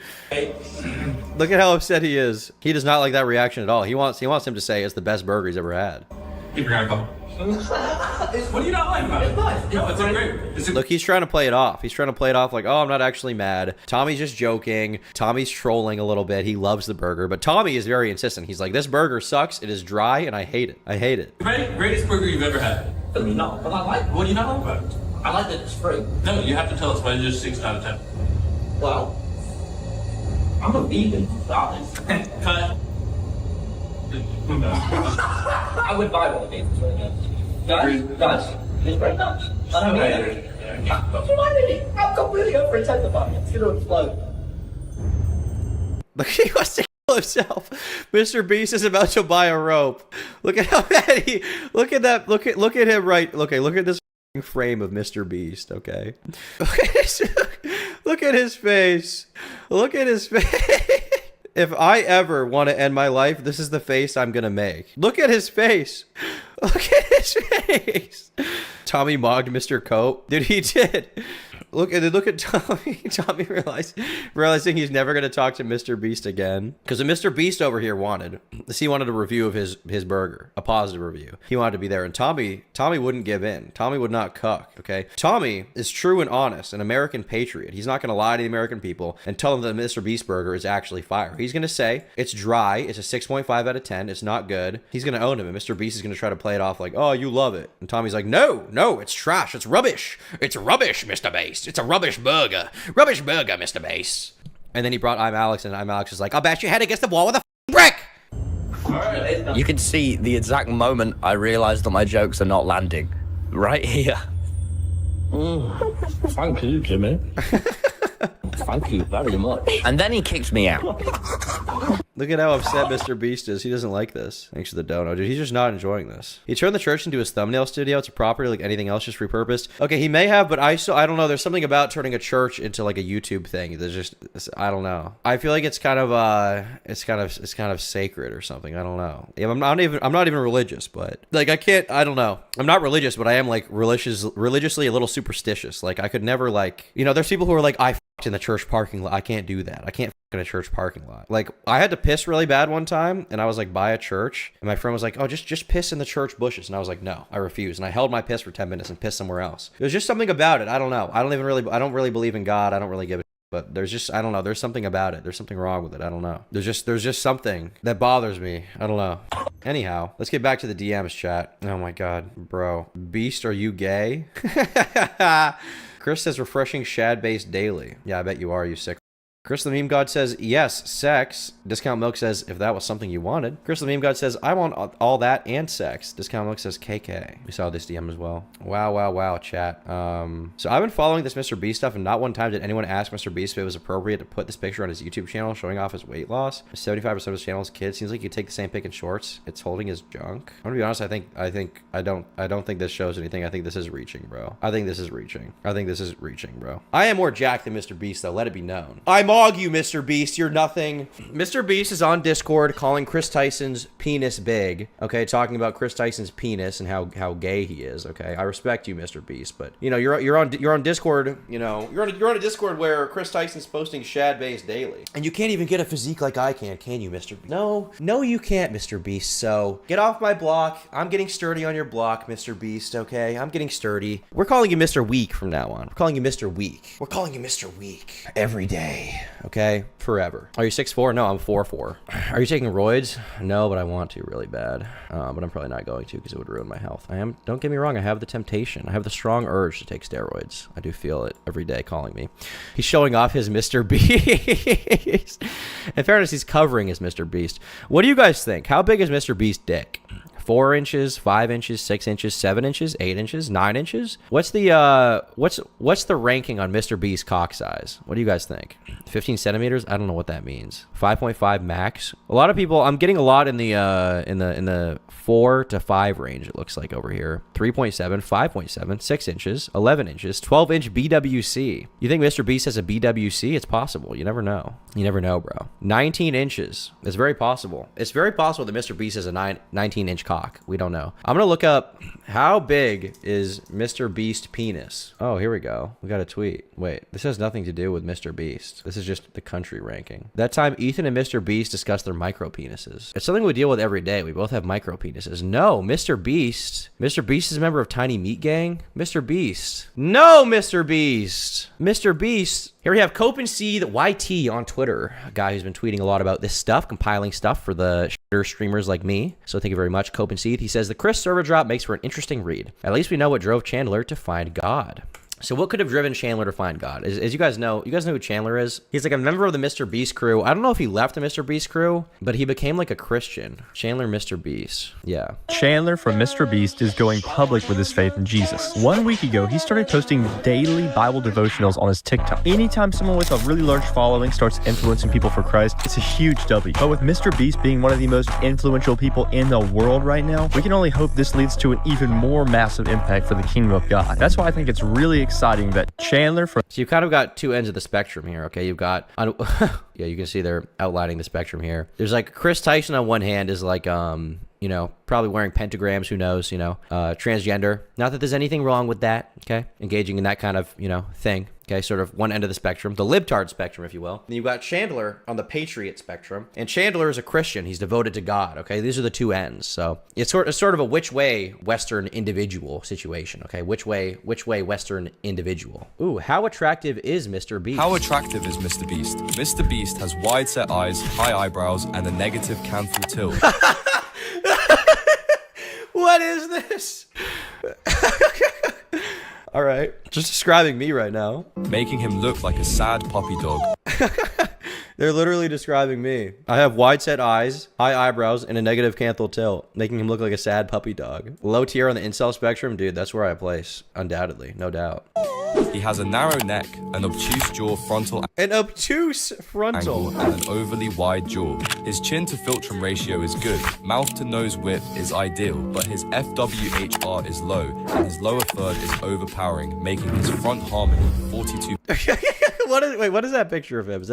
look at how upset he is. He does not like that reaction at all. He wants him to say it's the best burger he's ever had. Keep your couple. What do you not like about it? It's nice. No, it's great. It's Look, he's trying to play it off. He's trying to play it off like, oh, I'm not actually mad. Tommy's just joking. Tommy's trolling a little bit. He loves the burger. But Tommy is very insistent. He's like, this burger sucks. It is dry, and I hate it. I hate it. Greatest burger you've ever had. No, but I like. What do you not like about it? I like that it's free. No, you have to tell us why it's just 6 out of 10. Well, I'm a vegan, to be honest. Cut. I would buy one of these. Guys, it's very nice. I don't need it. I'm completely over-intensive about it. It's going to explode. Look, he wants to kill himself. Mr. Beast is about to buy a rope. Look at how mad he... Look at that. Look at him right... Okay, look at this frame of Mr. Beast, okay? Look at his face. Look at his face. If I ever want to end my life, this is the face I'm gonna make. Look at his face. Look at his face. Tommy mogged Mr. Cope. Dude, he did. Look at Tommy. Tommy realizing he's never gonna talk to Mr. Beast again. Because what Mr. Beast over here wanted is he wanted a review of his burger, a positive review. He wanted to be there, and Tommy wouldn't give in. Tommy would not cuck. Okay, Tommy is true and honest, an American patriot. He's not gonna lie to the American people and tell them that Mr. Beast burger is actually fire. He's gonna say it's dry. It's a 6.5 out of 10. It's not good. He's gonna own him, and Mr. Beast is gonna try to play it off like, oh, you love it, and Tommy's like, no, it's trash. It's rubbish. It's rubbish, Mr. Beast. It's a rubbish burger. Rubbish burger, Mr. Bass. And then he brought I'm Alex, and I'm Alex is like, I'll bash your head against the wall with a brick. You can see the exact moment I realized that my jokes are not landing. Right here. Thank you, Jimmy. Thank you very much. And then he kicked me out. Look at how upset Mr. Beast is. He doesn't like this. Thanks for the dono, dude. He's just not enjoying this. He turned the church into his thumbnail studio. It's a property like anything else, just repurposed. Okay, he may have, but I don't know. There's something about turning a church into like a YouTube thing. There's just, I don't know. I feel like it's kind of sacred or something. I don't know. Yeah, I'm not even religious, but like I don't know. I'm not religious, but I am like religiously a little superstitious. Like I could never like, there's people who are like, I f***ed in the church parking lot. I can't do that. I can't f*** in a church parking lot. Like I had to piss really bad one time, and I was like by a church, and my friend was like, oh, just piss in the church bushes, and I was like, no, I refuse. And I held my piss for 10 minutes and pissed somewhere else. There's just something about it. I don't know. I don't really believe in God. I don't really give a but there's just, I don't know, there's something about it. There's something wrong with it. I don't know. There's just something that bothers me. I don't know. Anyhow, let's get back to the DMs chat. Oh my god, bro. Beast, are you gay? Kris says refreshing Shadbase daily. Yeah, I bet you are, you sick. Chris the Meme God says, yes, sex. Discount Milk says, if that was something you wanted. Chris the Meme God says, I want all that and sex. Discount Milk says, KK. We saw this DM as well. Wow, wow, wow, chat. So I've been following this Mr. Beast stuff, and not one time did anyone ask Mr. Beast if it was appropriate to put this picture on his YouTube channel showing off his weight loss. 75% of his channel is kids. Seems like you take the same pic in shorts. It's holding his junk. I'm gonna be honest, I don't think this shows anything. I think this is reaching, bro. I think this is reaching, bro. I am more jacked than Mr. Beast, though. Let it be known. I'm you, Mr. Beast. You're nothing. Mr. Beast is on Discord calling Kris Tyson's penis big. Okay, talking about Kris Tyson's penis and how gay he is. Okay, I respect you, Mr. Beast, but you know you're on Discord. You know you're on a Discord where Kris Tyson's posting Shadbase daily, and you can't even get a physique like I can you, Mr. Beast? No, you can't, Mr. Beast. So get off my block. I'm getting sturdy on your block, Mr. Beast. Okay, I'm getting sturdy. We're calling you Mr. Weak from now on. We're calling you Mr. Weak. We're calling you Mr. Weak every day. Okay, forever. Are you 6'4"? No, I'm 4'4". Are you taking roids? No, but I want to really bad. But I'm probably not going to because it would ruin my health. Don't get me wrong, I have the temptation. I have the strong urge to take steroids. I do feel it every day calling me. He's showing off his Mr. Beast. In fairness, he's covering his Mr. Beast. What do you guys think? How big is Mr. Beast's dick? 4 inches, 5 inches, 6 inches, 7 inches, 8 inches, 9 inches? What's the ranking on Mr. Beast's cock size? What do you guys think? 15 centimeters? I don't know what that means. 5.5 max. A lot of people, I'm getting a lot in the 4 to 5 range, it looks like over here. 3.7, 5.7, 6 inches, 11 inches, 12-inch BWC. You think Mr. Beast has a BWC? It's possible. You never know. You never know, bro. 19 inches. It's very possible. It's very possible that Mr. Beast has a 19-inch cock. We don't know. I'm gonna look up how big is Mr. Beast penis. Oh, here we go. We got a tweet. Wait, this has nothing to do with Mr. Beast. This is just the country ranking. That time Ethan and Mr. Beast discussed their micro penises. It's something we deal with every day. We both have micro penises. No, Mr. Beast. Mr. Beast is a member of Tiny Meat Gang. Mr. Beast. No, Mr. Beast. Mr. Beast. Here we have Cope and Seed YT on Twitter, a guy who's been tweeting a lot about this stuff, compiling stuff for the streamers like me. So thank you very much, Cope and Seed. He says the Kris server drop makes for an interesting read. At least we know what drove Chandler to find God. So what could have driven Chandler to find God? As you guys know who Chandler is? He's like a member of the Mr. Beast crew. I don't know if he left the Mr. Beast crew, but he became like a Christian. Chandler Mr. Beast. Yeah. Chandler from Mr. Beast is going public with his faith in Jesus. 1 week ago, he started posting daily Bible devotionals on his TikTok. Anytime someone with a really large following starts influencing people for Christ, it's a huge W. But with Mr. Beast being one of the most influential people in the world right now, we can only hope this leads to an even more massive impact for the kingdom of God. That's why I think it's really exciting that Chandler from... So you've kind of got two ends of the spectrum here, okay? You've got... yeah, you can see they're outlining the spectrum here. There's like Kris Tyson on one hand is like, you know, probably wearing pentagrams, who knows, you know, transgender. Not that there's anything wrong with that, okay? Engaging in that kind of, you know, thing, okay? Sort of one end of the spectrum, the libtard spectrum, if you will. Then you've got Chandler on the patriot spectrum, and Chandler is a Christian. He's devoted to God, okay? These are the two ends. So it's sort of a which way Western individual situation, okay? Which way Western individual. Ooh, how attractive is Mr. Beast? How attractive is Mr. Beast? Mr. Beast has wide set eyes, high eyebrows, and a negative canthal tilt. What is this? All right. Just describing me right now. Making him look like a sad puppy dog. They're literally describing me. I have wide set eyes, high eyebrows, and a negative canthal tilt, making him look like a sad puppy dog. Low tier on the incel spectrum, dude, that's where I place. Undoubtedly, no doubt. He has a narrow neck, an obtuse jaw frontal angle, and an overly wide jaw. His chin to philtrum ratio is good. Mouth to nose width is ideal, but his FWHR is low, and his lower third is overpowering, making his front harmony 42. What is that picture of him?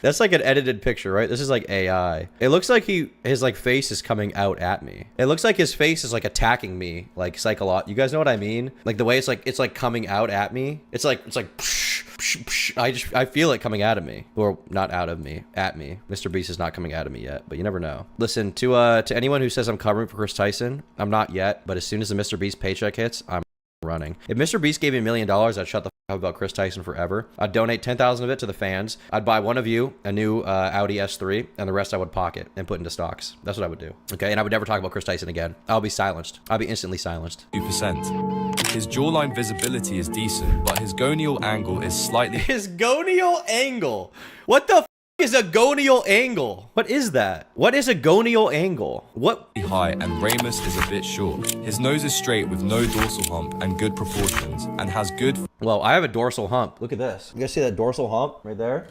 That's like an edited picture, right? This is like AI. It looks like his like face is coming out at me. It looks like his face is like attacking me, like psychologically. You guys know what I mean? Like the way it's like coming out at me. It's like psh, psh, psh. I feel it coming out of me, or not out of me, at me. Mr. Beast is not coming out of me yet, but you never know. Listen, to anyone who says I'm covering for Kris Tyson, I'm not yet, but as soon as the Mr. Beast paycheck hits, I'm running. If Mr. Beast gave me $1 million, I'd shut the f up about Kris Tyson forever. I'd donate 10,000 of it to the fans. I'd buy one of you a new Audi S3, and the rest I would pocket and put into stocks. That's what I would do. Okay, and I would never talk about Kris Tyson again. I'll be silenced. I'll be instantly silenced. 2%. His jawline visibility is decent, but his gonial angle is slightly His gonial angle. What the f is a gonial angle? What is that? What is a gonial angle? What? high, and Ramus is a bit short. His nose is straight with no dorsal hump and good proportions, and has good... Well, I have a dorsal hump. Look at this. You guys see that dorsal hump right there?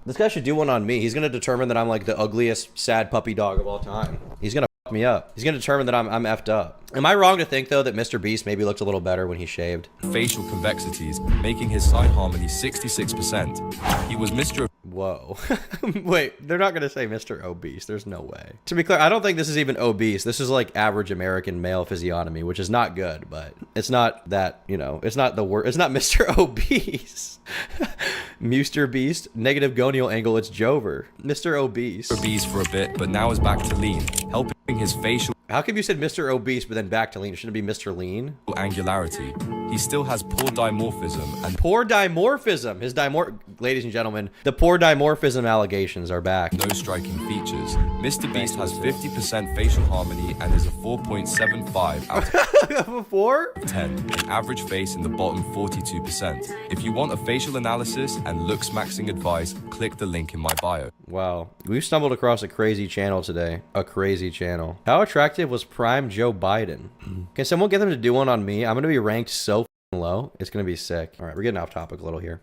This guy should do one on me. He's gonna determine that I'm like the ugliest, sad puppy dog of all time. He's gonna f me up. He's gonna determine that I'm effed up. Am I wrong to think though that Mr. Beast maybe looked a little better when he shaved? facial convexities, making his side harmony 66%. He was Mr. Whoa. Wait, they're not gonna say Mr. Obese. There's no way. To be clear, I don't think this is even obese. This is like average American male physiognomy, which is not good, but it's not that, you know, it's not the worst. It's not Mr. Obese. Mr. Beast, negative gonial angle, it's Jover. Mr. Obese. Beast for a bit, but now is back to lean, helping his facial How come you said Mr. Obese, but then back to lean? Shouldn't it be Mr. Lean? angularity. He still has poor dimorphism and Poor dimorphism. His ladies and gentlemen, the poor dimorphism allegations are back. no striking features. Mr. Beast has 50% facial harmony and is a 4.75 out of Four? 10, an average face in the bottom 42%. If you want a facial analysis and looks maxing advice, click the link in my bio. Wow. We've stumbled across a crazy channel today. A crazy channel. How attractive was prime Joe Biden? Can someone get them to do one on me? I'm going to be ranked so low. It's going to be sick. All right, we're getting off topic a little here.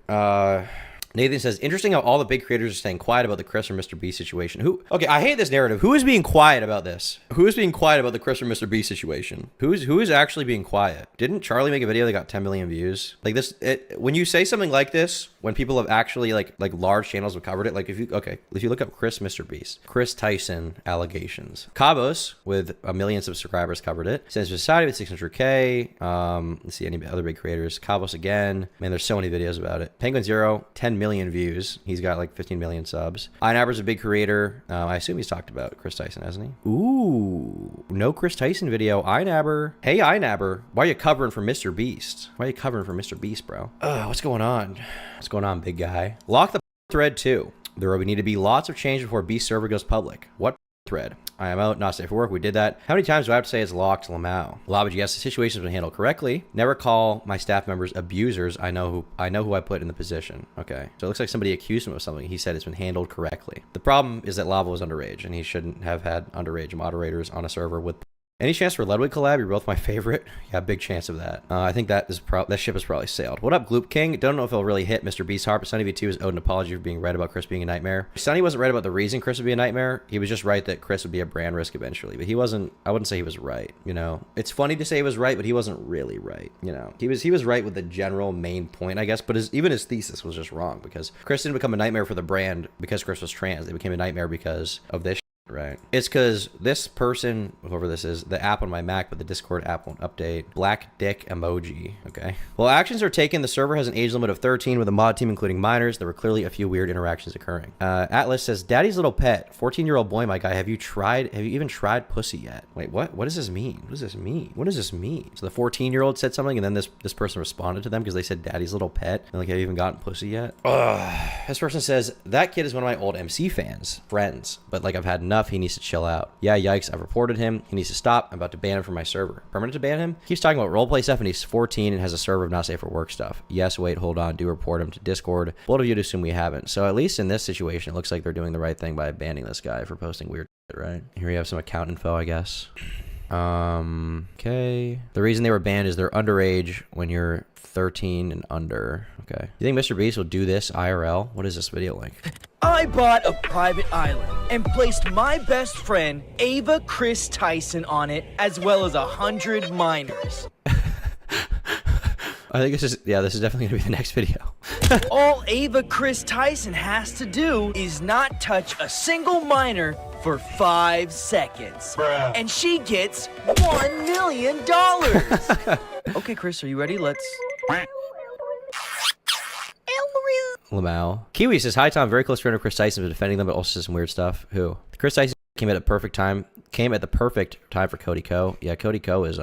Nathan says, interesting how all the big creators are staying quiet about the Kris or Mr. Beast situation. Okay, I hate this narrative. Who is being quiet about this? Who is being quiet about the Kris or Mr. Beast situation? Who is actually being quiet? Didn't Charlie make a video that got 10 million views? Like this, when you say something like this, when people have actually like large channels have covered it, like if you look up Kris, Mr. Beast, Kris Tyson allegations. Cabos with 1 million subscribers covered it. Sense Society with 600K. Let's see any other big creators. Cabos again. Man, there's so many videos about it. Penguin Zero, 10 million views. He's got like 15 million subs. Einabber's a big creator. I assume he's talked about Kris Tyson, hasn't he? Ooh, no Kris Tyson video. Einabber. Hey, Einabber. Why are you covering for Mr. Beast? Why are you covering for Mr. Beast, bro? What's going on? What's going on, big guy? Lock the thread too. There will need to be lots of change before Beast server goes public. What thread? I am out, not safe for work. We did that. How many times do I have to say it's locked, Lamau? Lobby, yes, the situation's been handled correctly. Never call my staff members abusers. I know who I put in the position. Okay. So it looks like somebody accused him of something. He said it's been handled correctly. The problem is that Lava was underage, and he shouldn't have had underage moderators on a server with... Any chance for Ludwig collab? You're both my favorite. Yeah, big chance of that. I think that ship has probably sailed. What up, Gloop King? Don't know if it'll really hit Mr. Beast Harp, but Sunny V2 is owed an apology for being right about Kris being a nightmare. Sunny wasn't right about the reason Kris would be a nightmare. He was just right that Kris would be a brand risk eventually, but he wasn't. I wouldn't say he was right. You know, it's funny to say he was right, but he wasn't really right. You know, he was right with the general main point, I guess, but even his thesis was just wrong because Kris didn't become a nightmare for the brand because Kris was trans. They became a nightmare because of this. Right. It's because this person, whoever this is, the app on my Mac, but the Discord app won't update. Black dick emoji. Okay. Well, actions are taken. The server has an age limit of 13 with a mod team, including minors. There were clearly a few weird interactions occurring. Atlas says, Daddy's little pet, 14-year-old boy, my guy. Have you even tried pussy yet? Wait, what? What does this mean? What does this mean? What does this mean? So the 14-year-old said something, and then this person responded to them because they said Daddy's little pet. And like, have you even gotten pussy yet? This person says, that kid is one of my old MC friends, but like I've had enough. He needs to chill out. Yeah, yikes. I've reported him. He needs to stop. I'm about to ban him from my server. Permanent to ban him? Keeps talking about roleplay stuff and he's 14 and has a server of not safe for work stuff. Yes, wait, hold on. Do report him to Discord. Bold of you to assume we haven't. So at least in this situation, it looks like they're doing the right thing by banning this guy for posting weird shit, right? Here we have some account info, I guess. Okay. The reason they were banned is they're underage when you're 13 and under. Okay. You think Mr. Beast will do this IRL? What is this video like? I bought a private island and placed my best friend, Ava Kris Tyson, on it, as well as 100 minors. I think this is definitely gonna be the next video. All Ava Kris Tyson has to do is not touch a single minor for 5 seconds. Bruh. And she gets $1 million. Okay, Kris, are you ready? Let's... Lamau. Kiwi says, hi Tom, very close friend of Kris Tyson, been defending them, but also says some weird stuff. Who? Kris Tyson came at the perfect time for Cody Ko. Yeah, Cody Ko is,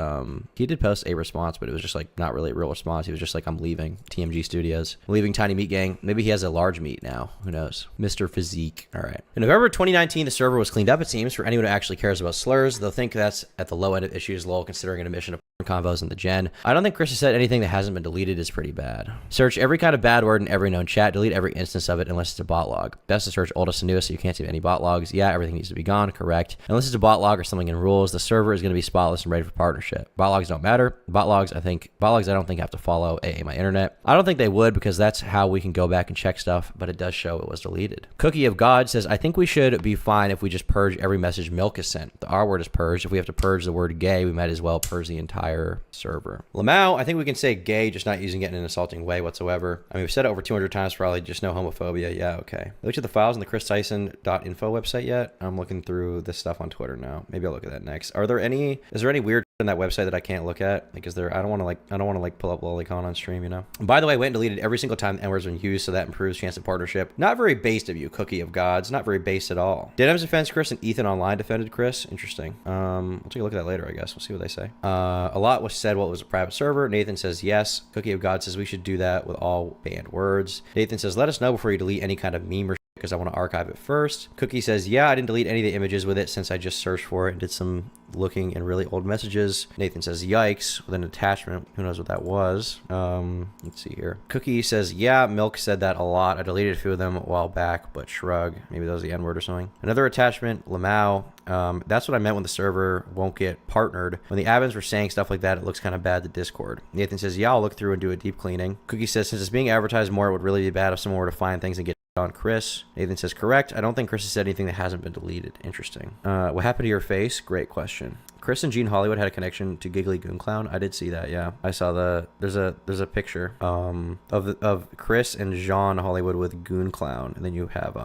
he did post a response, but it was just like not really a real response. He was just like, I'm leaving TMG Studios, I'm leaving Tiny Meat Gang. Maybe he has a large meat now. Who knows? Mr. Physique. All right. In November 2019, the server was cleaned up, it seems. For anyone who actually cares about slurs, they'll think that's at the low end of issues, lol, considering an admission of convos in the gen. I don't think Kris has said anything that hasn't been deleted is pretty bad. Search every kind of bad word in every known chat. Delete every instance of it unless it's a bot log. Best to search oldest and newest so you can't see any bot logs. Yeah, everything needs to be gone. Correct. Unless it's a bot log or something in rules, the server is going to be spotless and ready for partnership. Bot logs don't matter. Bot logs I don't think have to follow AA My Internet. I don't think they would because that's how we can go back and check stuff, but it does show it was deleted. Cookie of God says, I think we should be fine if we just purge every message Milk is sent. The R word is purged. If we have to purge the word gay, we might as well purge the entire server. Lamau, I think we can say gay, just not using it in an insulting way whatsoever. I mean, we've said it over 200 times, probably just no homophobia. Yeah, okay. Looked at the files on the KrisTyson.info website yet? I'm looking through this stuff on Twitter now. Maybe I'll look at that next. Is there any weird in that website that I can't look at? Like, I don't want to pull up lolicon on stream, you know? And by the way, went and deleted every single time the N-word's been used, so that improves chance of partnership. Not very based of you, Cookie of Gods. Not very based at all. Denham's defends Kris and Ethan Online defended Kris. Interesting. We'll take a look at that later, I guess. We'll see what they say. A lot was said while it was a private server. Nathan says yes. Cookie of God says we should do that with all banned words. Nathan says let us know before you delete any kind of meme or because I want to archive it first. Cookie says, yeah, I didn't delete any of the images with it since I just searched for it and did some looking in really old messages. Nathan says, yikes, with an attachment. Who knows what that was? Let's see here. Cookie says, yeah, Milk said that a lot. I deleted a few of them a while back, but shrug. Maybe that was the N-word or something. Another attachment, Lamau. That's what I meant when the server won't get partnered. When the admins were saying stuff like that, it looks kind of bad to Discord. Nathan says, yeah, I'll look through and do a deep cleaning. Cookie says, since it's being advertised more, it would really be bad if someone were to find things and get on Kris. Nathan says, correct. I don't think Kris has said anything that hasn't been deleted. Interesting. What happened to your face? Great question. Kris and Gene Hollywood had a connection to Giggly Goon Clown. I did see that, yeah. I saw there's a picture of Kris and Jean Hollywood with Goon Clown, and then you have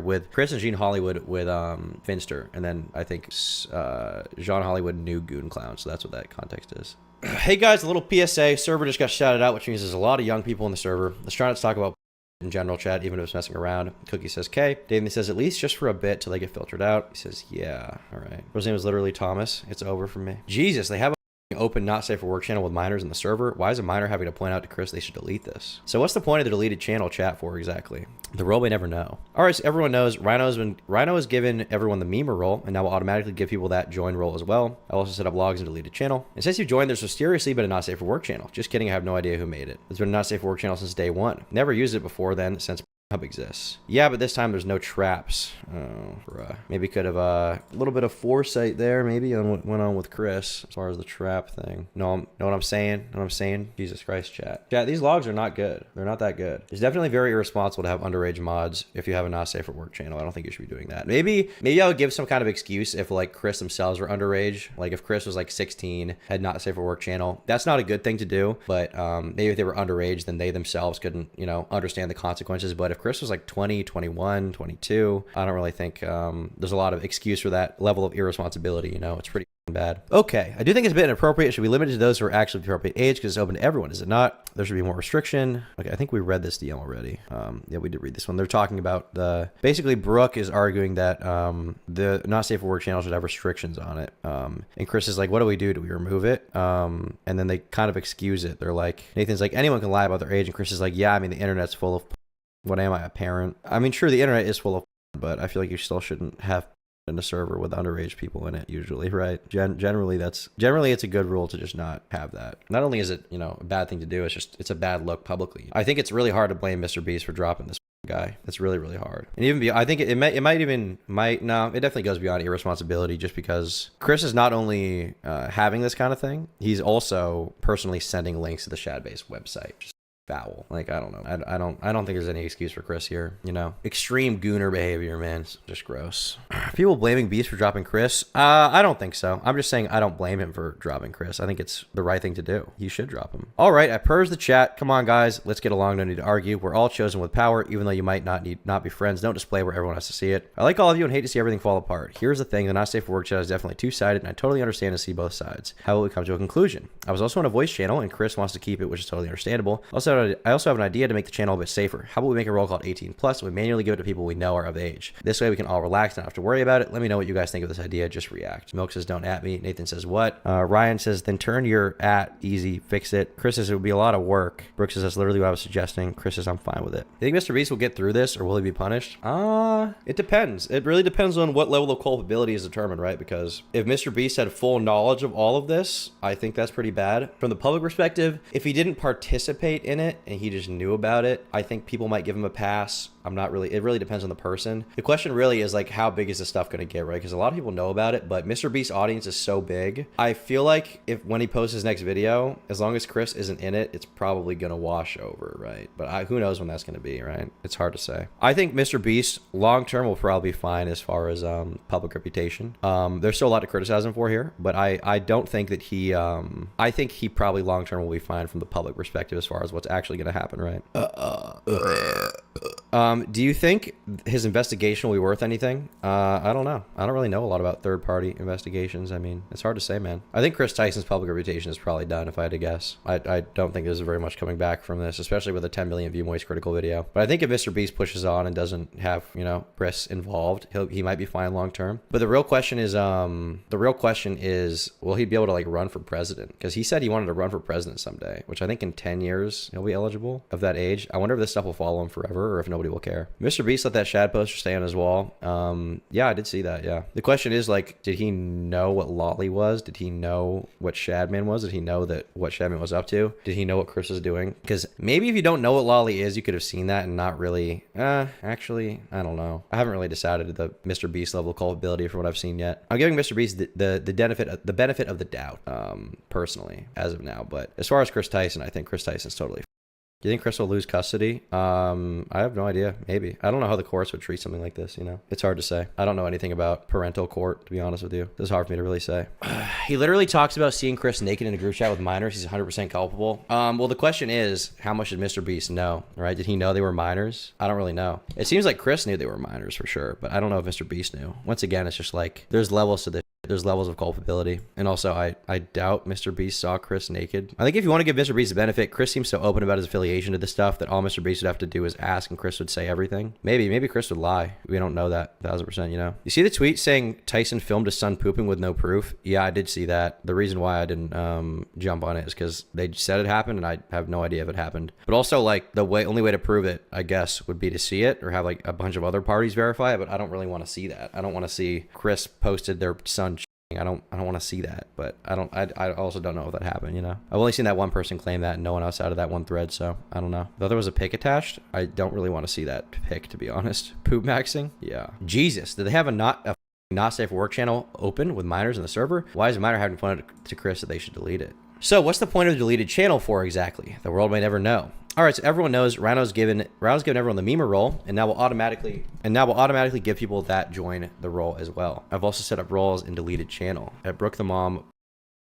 with Kris and Gene Hollywood with Finster, and then I think Jean Hollywood knew Goon Clown, so that's what that context is. Hey guys, a little PSA. Server just got shouted out, which means there's a lot of young people in the server. Let's try not to talk about in general chat, even if it's messing around. Cookie says K. Damien says at least just for a bit till they get filtered out. He says yeah. All right. His name was literally Thomas. It's over for me. Jesus, they have a open not safe for work channel with minors in the server. Why is a minor having to point out to Kris they should delete this? So what's the point of the deleted channel chat for exactly? The role may never know. All right, so everyone knows Rhino has given everyone the memer role, and now will automatically give people that join role as well. I also set up logs and deleted channel. And since you joined, there's mysteriously been a not safe for work channel. Just kidding, I have no idea who made it. There's been a not safe for work channel since day one. Never used it before then since Hub exists. Yeah, but this time there's no traps. Oh, bruh. Maybe could have a little bit of foresight there, maybe, on what went on with Kris as far as the trap thing. Know what I'm saying? Know what I'm saying? Jesus Christ, chat. Chat, these logs are not good. They're not that good. It's definitely very irresponsible to have underage mods if you have a not safe for work channel. I don't think you should be doing that. Maybe I would give some kind of excuse if like Kris themselves were underage. Like if Kris was like 16, had not safe for work channel. That's not a good thing to do, but maybe if they were underage, then they themselves couldn't, understand the consequences. But if Kris was like 20, 21, 22, I don't really think there's a lot of excuse for that level of irresponsibility. It's pretty bad. Okay, I do think it's a bit inappropriate. It should be limited to those who are actually the appropriate age because it's open to everyone. Is it not? There should be more restriction. Okay, I think we read this DM already. Yeah, we did read this one. They're talking about basically Brooke is arguing that the not safe for work channel should have restrictions on it. And Kris is like, what do we do? Do we remove it? And then they kind of excuse it. They're like, Nathan's like, anyone can lie about their age. And Kris is like, yeah, I mean, the internet's full of what am I, a parent? I mean, sure, the internet is full of, but I feel like you still shouldn't have in a server with underage people in it usually, right? Generally it's a good rule to just not have that. Not only is it, a bad thing to do, it's a bad look publicly. I think it's really hard to blame Mr. Beast for dropping this guy. It's really, really hard. And even I think it definitely goes beyond irresponsibility just because Kris is not only having this kind of thing, he's also personally sending links to the Shadbase website. Foul. Like, I don't know. I don't think there's any excuse for Kris here. Extreme gooner behavior, man. It's just gross. People blaming Beast for dropping Kris. I don't think so. I'm just saying I don't blame him for dropping Kris. I think it's the right thing to do. You should drop him. All right, I purged the chat. Come on, guys. Let's get along. No need to argue. We're all chosen with power, even though you might not be friends. Don't display where everyone has to see it. I like all of you and hate to see everything fall apart. Here's the thing. The not safe for work chat is definitely two-sided, and I totally understand and see both sides. How will we come to a conclusion? I was also on a voice channel, and Kris wants to keep it, which is totally understandable. Also, also have an idea to make the channel a bit safer. How about we make a role called 18 plus? We manually give it to people we know are of age. This way we can all relax and not have to worry about it. Let me know what you guys think of this idea. Just react. Milk says, don't at me. Nathan says, what? Ryan says, then turn your at easy, fix it. Chris says, it would be a lot of work. Brooks says, that's literally what I was suggesting. Chris says, I'm fine with it. You think Mr. Beast will get through this or will he be punished? It depends. It really depends on what level of culpability is determined, right? Because if Mr. Beast had full knowledge of all of this, I think that's pretty bad. From the public perspective, if he didn't participate in it and he just knew about it, I think people might give him a pass. It really depends on the person. The question really is like, how big is this stuff going to get, right? Because a lot of people know about it, but Mr. Beast's audience is so big. I feel like when he posts his next video, as long as Kris isn't in it, it's probably going to wash over, right? But who knows when that's going to be, right? It's hard to say. I think Mr. Beast long term will probably be fine as far as public reputation. There's still a lot to criticize him for here, but I don't think that he I think he probably long term will be fine from the public perspective as far as what's actually going to happen, right? Do you think his investigation will be worth anything? I don't know. I don't really know a lot about third-party investigations. I mean, it's hard to say, man. I think Kris Tyson's public reputation is probably done, if I had to guess. I don't think there's very much coming back from this, especially with a 10 million view Moist Critical video. But I think if Mr. Beast pushes on and doesn't have, you know, Kris involved, he might be fine long-term. But the real question is, will he be able to, like, run for president? Because he said he wanted to run for president someday, which I think in 10 years, he'll be eligible of that age. I wonder if this stuff will follow him forever or if nobody will care. Mr. Beast let that Shad poster stay on his wall. Yeah, I did see that, yeah. The question is, like, did he know what Lolly was? Did he know what Shadman was? Did he know what Shadman was up to? Did he know what Kris was doing? Because maybe if you don't know what Lolly is, you could have seen that and not really... actually, I don't know. I haven't really decided the Mr. Beast level of culpability from what I've seen yet. I'm giving Mr. Beast the benefit of the doubt, personally, as of now. But as far as Kris Tyson, I think Kris Tyson's totally... Do you think Kris will lose custody? I have no idea. Maybe. I don't know how the courts would treat something like this, you know? It's hard to say. I don't know anything about parental court, to be honest with you. This is hard for me to really say. He literally talks about seeing Kris naked in a group chat with minors. He's 100% culpable. Well, the question is, how much did Mr. Beast know, right? Did he know they were minors? I don't really know. It seems like Kris knew they were minors for sure, but I don't know if Mr. Beast knew. Once again, it's just like, there's levels to this. There's levels of culpability. And also, I doubt Mr. Beast saw Kris naked. I think if you want to give Mr. Beast a benefit, Kris seems so open about his affiliation to this stuff that all Mr. Beast would have to do is ask and Kris would say everything. Maybe Kris would lie. We don't know that 1000%, you know? You see the tweet saying Tyson filmed his son pooping with no proof? Yeah, I did see that. The reason why I didn't jump on it is because they said it happened and I have no idea if it happened. But also, like, the only way to prove it, I guess, would be to see it or have, like, a bunch of other parties verify it, but I don't really want to see that. I don't want to see Kris posted their son. I don't want to see that, but I also don't know if that happened, you know? I've only seen that one person claim that and no one else out of that one thread, so I don't know. Though there was a pic attached, I don't really want to see that pic, to be honest. Poop maxing? Yeah. Jesus, did they have a not safe for work channel open with minors in the server? Why is a minor having fun to Kris that they should delete it? So what's the point of the deleted channel for exactly? The world may never know. All right, so everyone knows Rhino's given everyone the memer role, and now we'll automatically give people that join the role as well. I've also set up roles in deleted channel. At Brooke the Mom,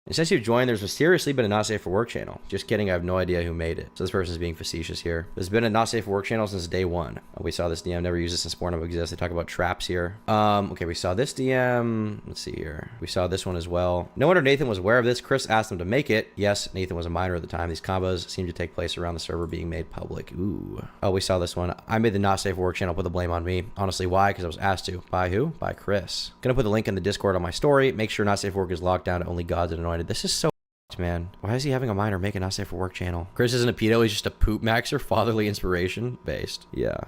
and since you've joined, there's mysteriously been a not safe for work channel. Just kidding, I have no idea who made it. So this person's being facetious here. There's been a not safe for work channel since day one. We saw this DM, never used this since Pornhub exists. They talk about traps here. Okay, we saw this DM. Let's see here. We saw this one as well. No wonder Nathan was aware of this. Kris asked him to make it. Yes, Nathan was a minor at the time. These combos seem to take place around the server being made public. Ooh. Oh, we saw this one. I made the not safe for work channel, put the blame on me. Honestly, why? Because I was asked to. By who? By Kris. Gonna put the link in the Discord on my story. Make sure not safe for work is locked down to only gods and anointed. This is so man. Why is he having a minor make a not safe for work channel? Kris isn't a pedo, he's just a poop maxer, fatherly inspiration based. Yeah.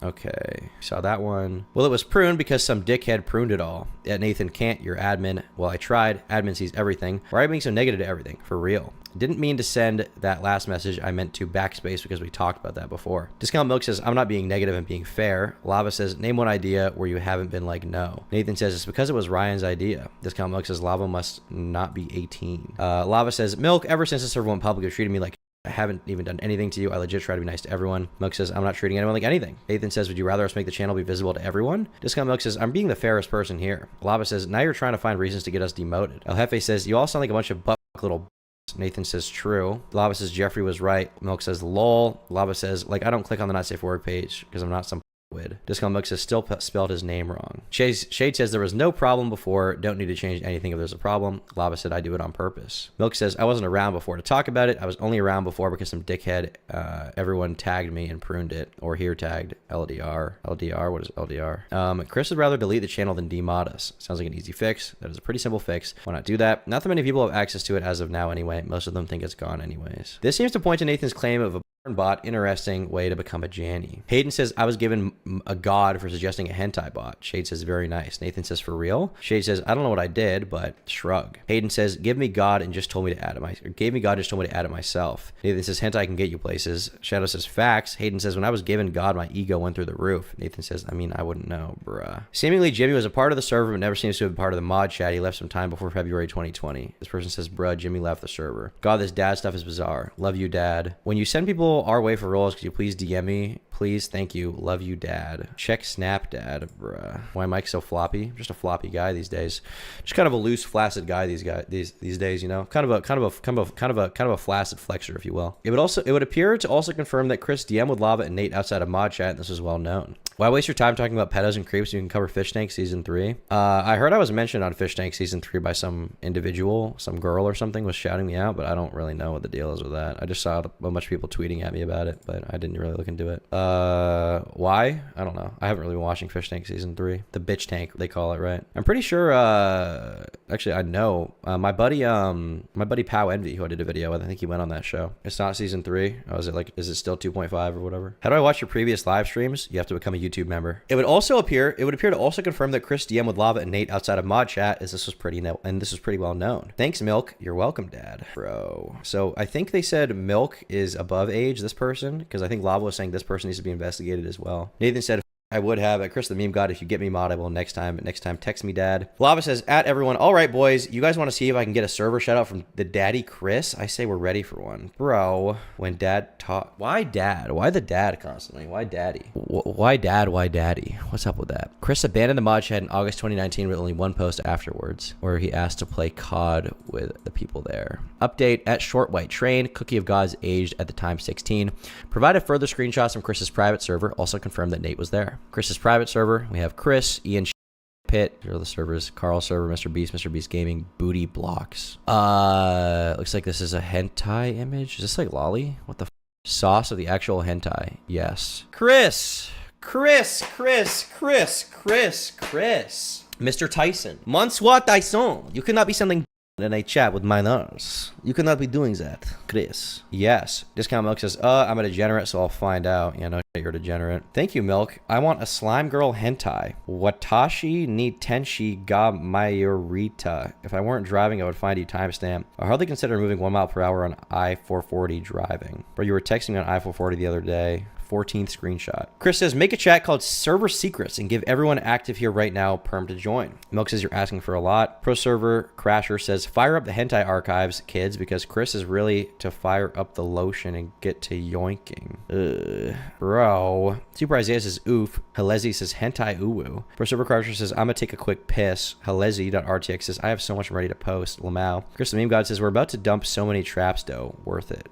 Okay. Saw that one. Well, it was pruned because some dickhead pruned it all. Yeah, Nathan can't, you're admin. Well, I tried. Admin sees everything. Why are you being so negative to everything? For real. Didn't mean to send that last message. I meant to backspace because we talked about that before. Discount Milk says, I'm not being negative and being fair. Lava says, name one idea where you haven't been like no. Nathan says, it's because it was Ryan's idea. Discount Milk says, Lava must not be 18. Lava says, Milk, ever since the server went public, you've treated me like I haven't even done anything to you. I legit try to be nice to everyone. Milk says, I'm not treating anyone like anything. Nathan says, would you rather us make the channel be visible to everyone? Discount Milk says, I'm being the fairest person here. Lava says, now you're trying to find reasons to get us demoted. El Jefe says, you all sound like a bunch of butt little. Nathan says true. Lava says Jeffrey was right. Milk says lol. Lava says, like, I don't click on the not safe for work page because I'm not some Discount Milk says still spelled his name wrong. Shade says there was no problem before. Don't need to change anything if there's a problem. Lava said I do it on purpose. Milk says I wasn't around before to talk about it. I was only around before because some dickhead, everyone tagged me and pruned it. Or here tagged LDR. LDR? What is LDR? Kris would rather delete the channel than demod us. Sounds like an easy fix. That is a pretty simple fix. Why not do that? Not that many people have access to it as of now anyway. Most of them think it's gone anyways. This seems to point to Nathan's claim of a bot. Interesting way to become a Janny. Hayden says I was given a god for suggesting a hentai bot. Shade says very nice. Nathan says for real. Shade says I don't know what I did, but shrug. Hayden says give me god and just told me to add it gave me god just told me to add it myself. Nathan says hentai can get you places. Shadow says facts. Hayden says when I was given god my ego went through the roof. Nathan says I mean I wouldn't know, bruh. Seemingly Jimmy was a part of the server but never seems to have been part of the mod chat. He left some time before February 2020. This person says bruh Jimmy left the server. God, this dad stuff is bizarre. Love you dad. When you send people our way for roles, could you please DM me? Please, thank you. Love you, dad. Check Snap, dad, bruh. Why am I so floppy? I'm just a floppy guy these days. Just kind of a loose, flaccid guy these days, you know. Kind of a flaccid flexor, if you will. It would appear to also confirm that Kris DM with Lava and Nate outside of mod chat, and this is well known. Why waste your time talking about pedos and creeps when you can cover Fish Tank Season 3? I heard I was mentioned on Fish Tank Season 3 by some individual, some girl or something was shouting me out, but I don't really know what the deal is with that. I just saw a bunch of people tweeting at me about it, but I didn't really look into it. Why? I don't know. I haven't really been watching Fish Tank Season 3. The bitch tank, they call it, right? I'm pretty sure, actually, I know. My buddy Pow Envy, who I did a video with, I think he went on that show. It's not Season 3. Oh, is it still 2.5 or whatever? How do I watch your previous live streams? You have to become a YouTube member. It would appear to also confirm that Kris DM with Lava and Nate outside of mod chat this was pretty well known. Thanks, Milk. You're welcome, dad. Bro. So I think they said Milk is above age, this person, because I think Lava was saying this person needs to be investigated as well. Nathan said I would have at Kris the Meme God. If you get me mod, I will next time. Text me, dad. Lava says, at everyone. All right, boys. You guys want to see if I can get a server shout out from the daddy Kris? I say we're ready for one. Bro, when dad taught. Why dad? Why the dad constantly? Why daddy? Why dad? Why daddy? What's up with that? Kris abandoned the mod chat in August 2019 with only one post afterwards, where he asked to play COD with the people there. Update at Short White Train. Cookie of Gods aged at the time 16. Provided further screenshots from Kris's private server. Also confirmed that Nate was there. Kris's private server, we have Kris, Ian, Pitt, here are the servers, Carl server, Mr. Beast Gaming, Booty Blocks. Looks like this is a hentai image. Is this like Lolly? What the sauce of the actual hentai? Yes. Kris. Mr. Tyson. Monsieur Tyson. You cannot be sending in a chat with minors. You cannot be doing that, Kris. Yes. Discount Milk says, I'm a degenerate, so I'll find out. Yeah, no, you're a degenerate. Thank you, Milk. I want a slime girl hentai. Watashi ni tenshi ga mayorita. If I weren't driving, I would find you timestamp. I hardly consider moving 1 mile per hour on I-440 driving. Bro, you were texting me on I-440 the other day. 14th screenshot. Kris says, make a chat called Server Secrets and give everyone active here right now perm to join. Milk says, you're asking for a lot. Pro Server Crasher says, fire up the hentai archives, kids, because Kris is really to fire up the lotion and get to yoinking. Bro. Super Isaiah says, oof. Halezi says, hentai uwu. Pro Server Crasher says, I'm gonna take a quick piss. Halezi.rtx says, I have so much ready to post. Lamau. Kris the Meme God says, we're about to dump so many traps, though. Worth it.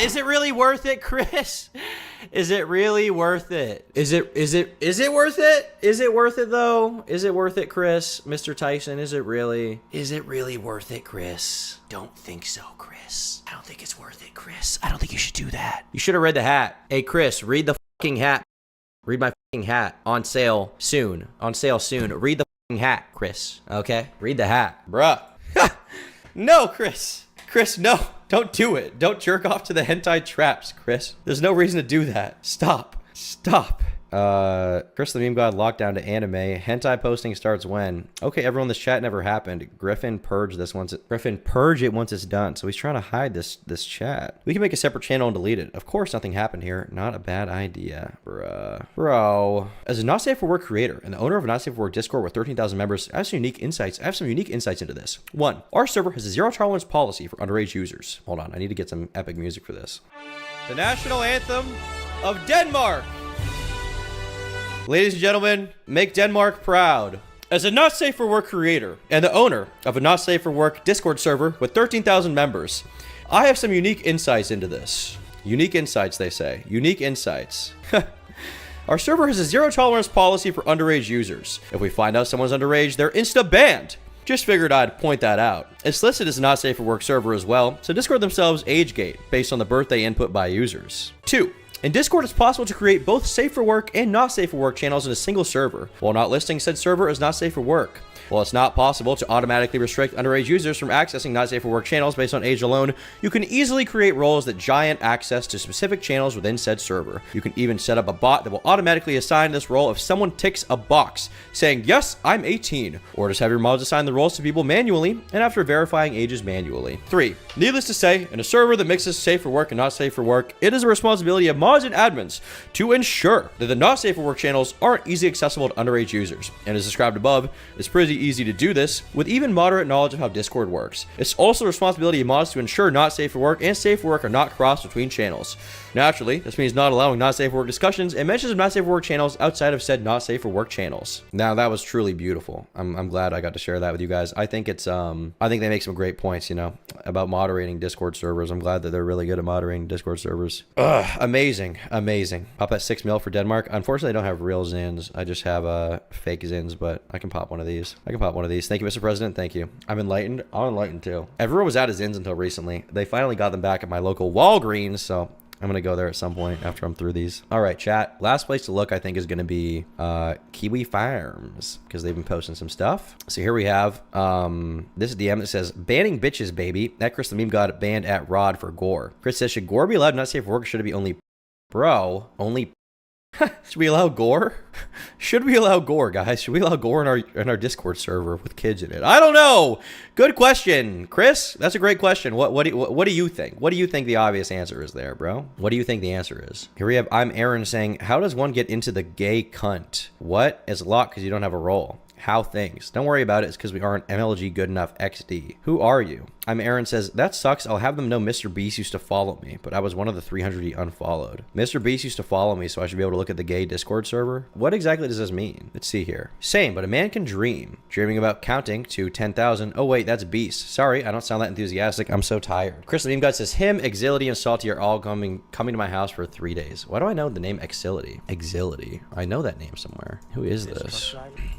Is it really worth it, Kris? Is it really worth it? Is it worth it? Is it worth it though? Is it worth it, Kris? Mr. Tyson, is it really worth it, Kris? Don't think so, Kris. I don't think it's worth it, Kris. I don't think you should do that. You should have read the hat. Hey, Kris, read the fucking hat. Read my fucking hat. On sale soon. On sale soon. Read the fucking hat, Kris. Okay? Read the hat. Bruh. No, Kris. Kris, no. Don't do it. Don't jerk off to the hentai traps, Kris. There's no reason to do that. Stop. Kris the Meme God locked down to anime. Hentai posting starts when? Okay, everyone, this chat never happened. Griffin purge it once it's done. So he's trying to hide this chat. We can make a separate channel and delete it. Of course, nothing happened here. Not a bad idea, bruh. Bro. As a not safe for work creator and the owner of a not safe for work Discord with 13,000 members, I have some unique insights. Into this. 1. Our server has a zero tolerance policy for underage users. Hold on, I need to get some epic music for this. The national anthem of Denmark. Ladies and gentlemen, make Denmark proud. As a not safe for work creator and the owner of a not safe for work Discord server with 13,000 members, I have some unique insights into this. Unique insights, they say. Unique insights. Our server has a zero tolerance policy for underage users. If we find out someone's underage, they're insta-banned. Just figured I'd point that out. It's listed as a not safe for work server as well, so Discord themselves age gate based on the birthday input by users. 2. In Discord, it's possible to create both safe for work and not safe for work channels in a single server, while not listing said server as not safe for work. While it's not possible to automatically restrict underage users from accessing not safe for work channels based on age alone, you can easily create roles that giant access to specific channels within said server. You can even set up a bot that will automatically assign this role if someone ticks a box saying, yes, I'm 18, or just have your mods assign the roles to people manually and after verifying ages manually. 3. Needless to say, in a server that mixes safe for work and not safe for work, it is the responsibility of mods and admins to ensure that the not safe for work channels aren't easily accessible to underage users. And as described above, it's pretty easy to do this with even moderate knowledge of how Discord works. It's also the responsibility of mods to ensure not safe for work and safe for work are not crossed between channels. Naturally, this means not allowing not safe for work discussions and mentions of not safe for work channels outside of said not safe for work channels. Now that was truly beautiful. I'm glad I got to share that with you guys. I think it's I think they make some great points, you know, about moderating Discord servers. I'm glad that they're really good at moderating Discord servers. Amazing. Pop at 6 mil for Denmark. Unfortunately, I don't have real Zins. I just have fake Zins, but I can pop one of these. Thank you, Mr. President. Thank you. I'm enlightened. I'm enlightened too. Everyone was out of Zins until recently. They finally got them back at my local Walgreens, so I'm going to go there at some point after I'm through these. All right, chat. Last place to look, I think, is going to be Kiwi Farms because they've been posting some stuff. So here we have this DM that says, banning bitches, baby. That Kris the Meme God banned at Rod for gore. Kris says, should gore be allowed not safe for work or should it be only bro? Only should we allow gore? Should we allow gore, guys? Should we allow gore in our Discord server with kids in it? I don't know. Good question, Kris. That's a great question. What do you think? What do you think the obvious answer is there, bro? What do you think the answer is? Here we have I'm Aaron saying, how does one get into the gay cunt? What? It's locked because you don't have a role. How things. Don't worry about it. It's because we aren't MLG good enough XD. Who are you? I'm Aaron says, that sucks. I'll have them know Mr. Beast used to follow me, but I was one of the 300 he unfollowed. Mr. Beast used to follow me, so I should be able to look at the gay Discord server. What exactly does this mean? Let's see here. Same, but a man can dream. Dreaming about counting to 10,000. Oh wait, that's Beast. Sorry, I don't sound that enthusiastic. I'm so tired. Kris the Meme God says, him, Exility, and Salty are all coming to my house for 3 days. Why do I know the name Exility? Exility. I know that name somewhere. Who is this?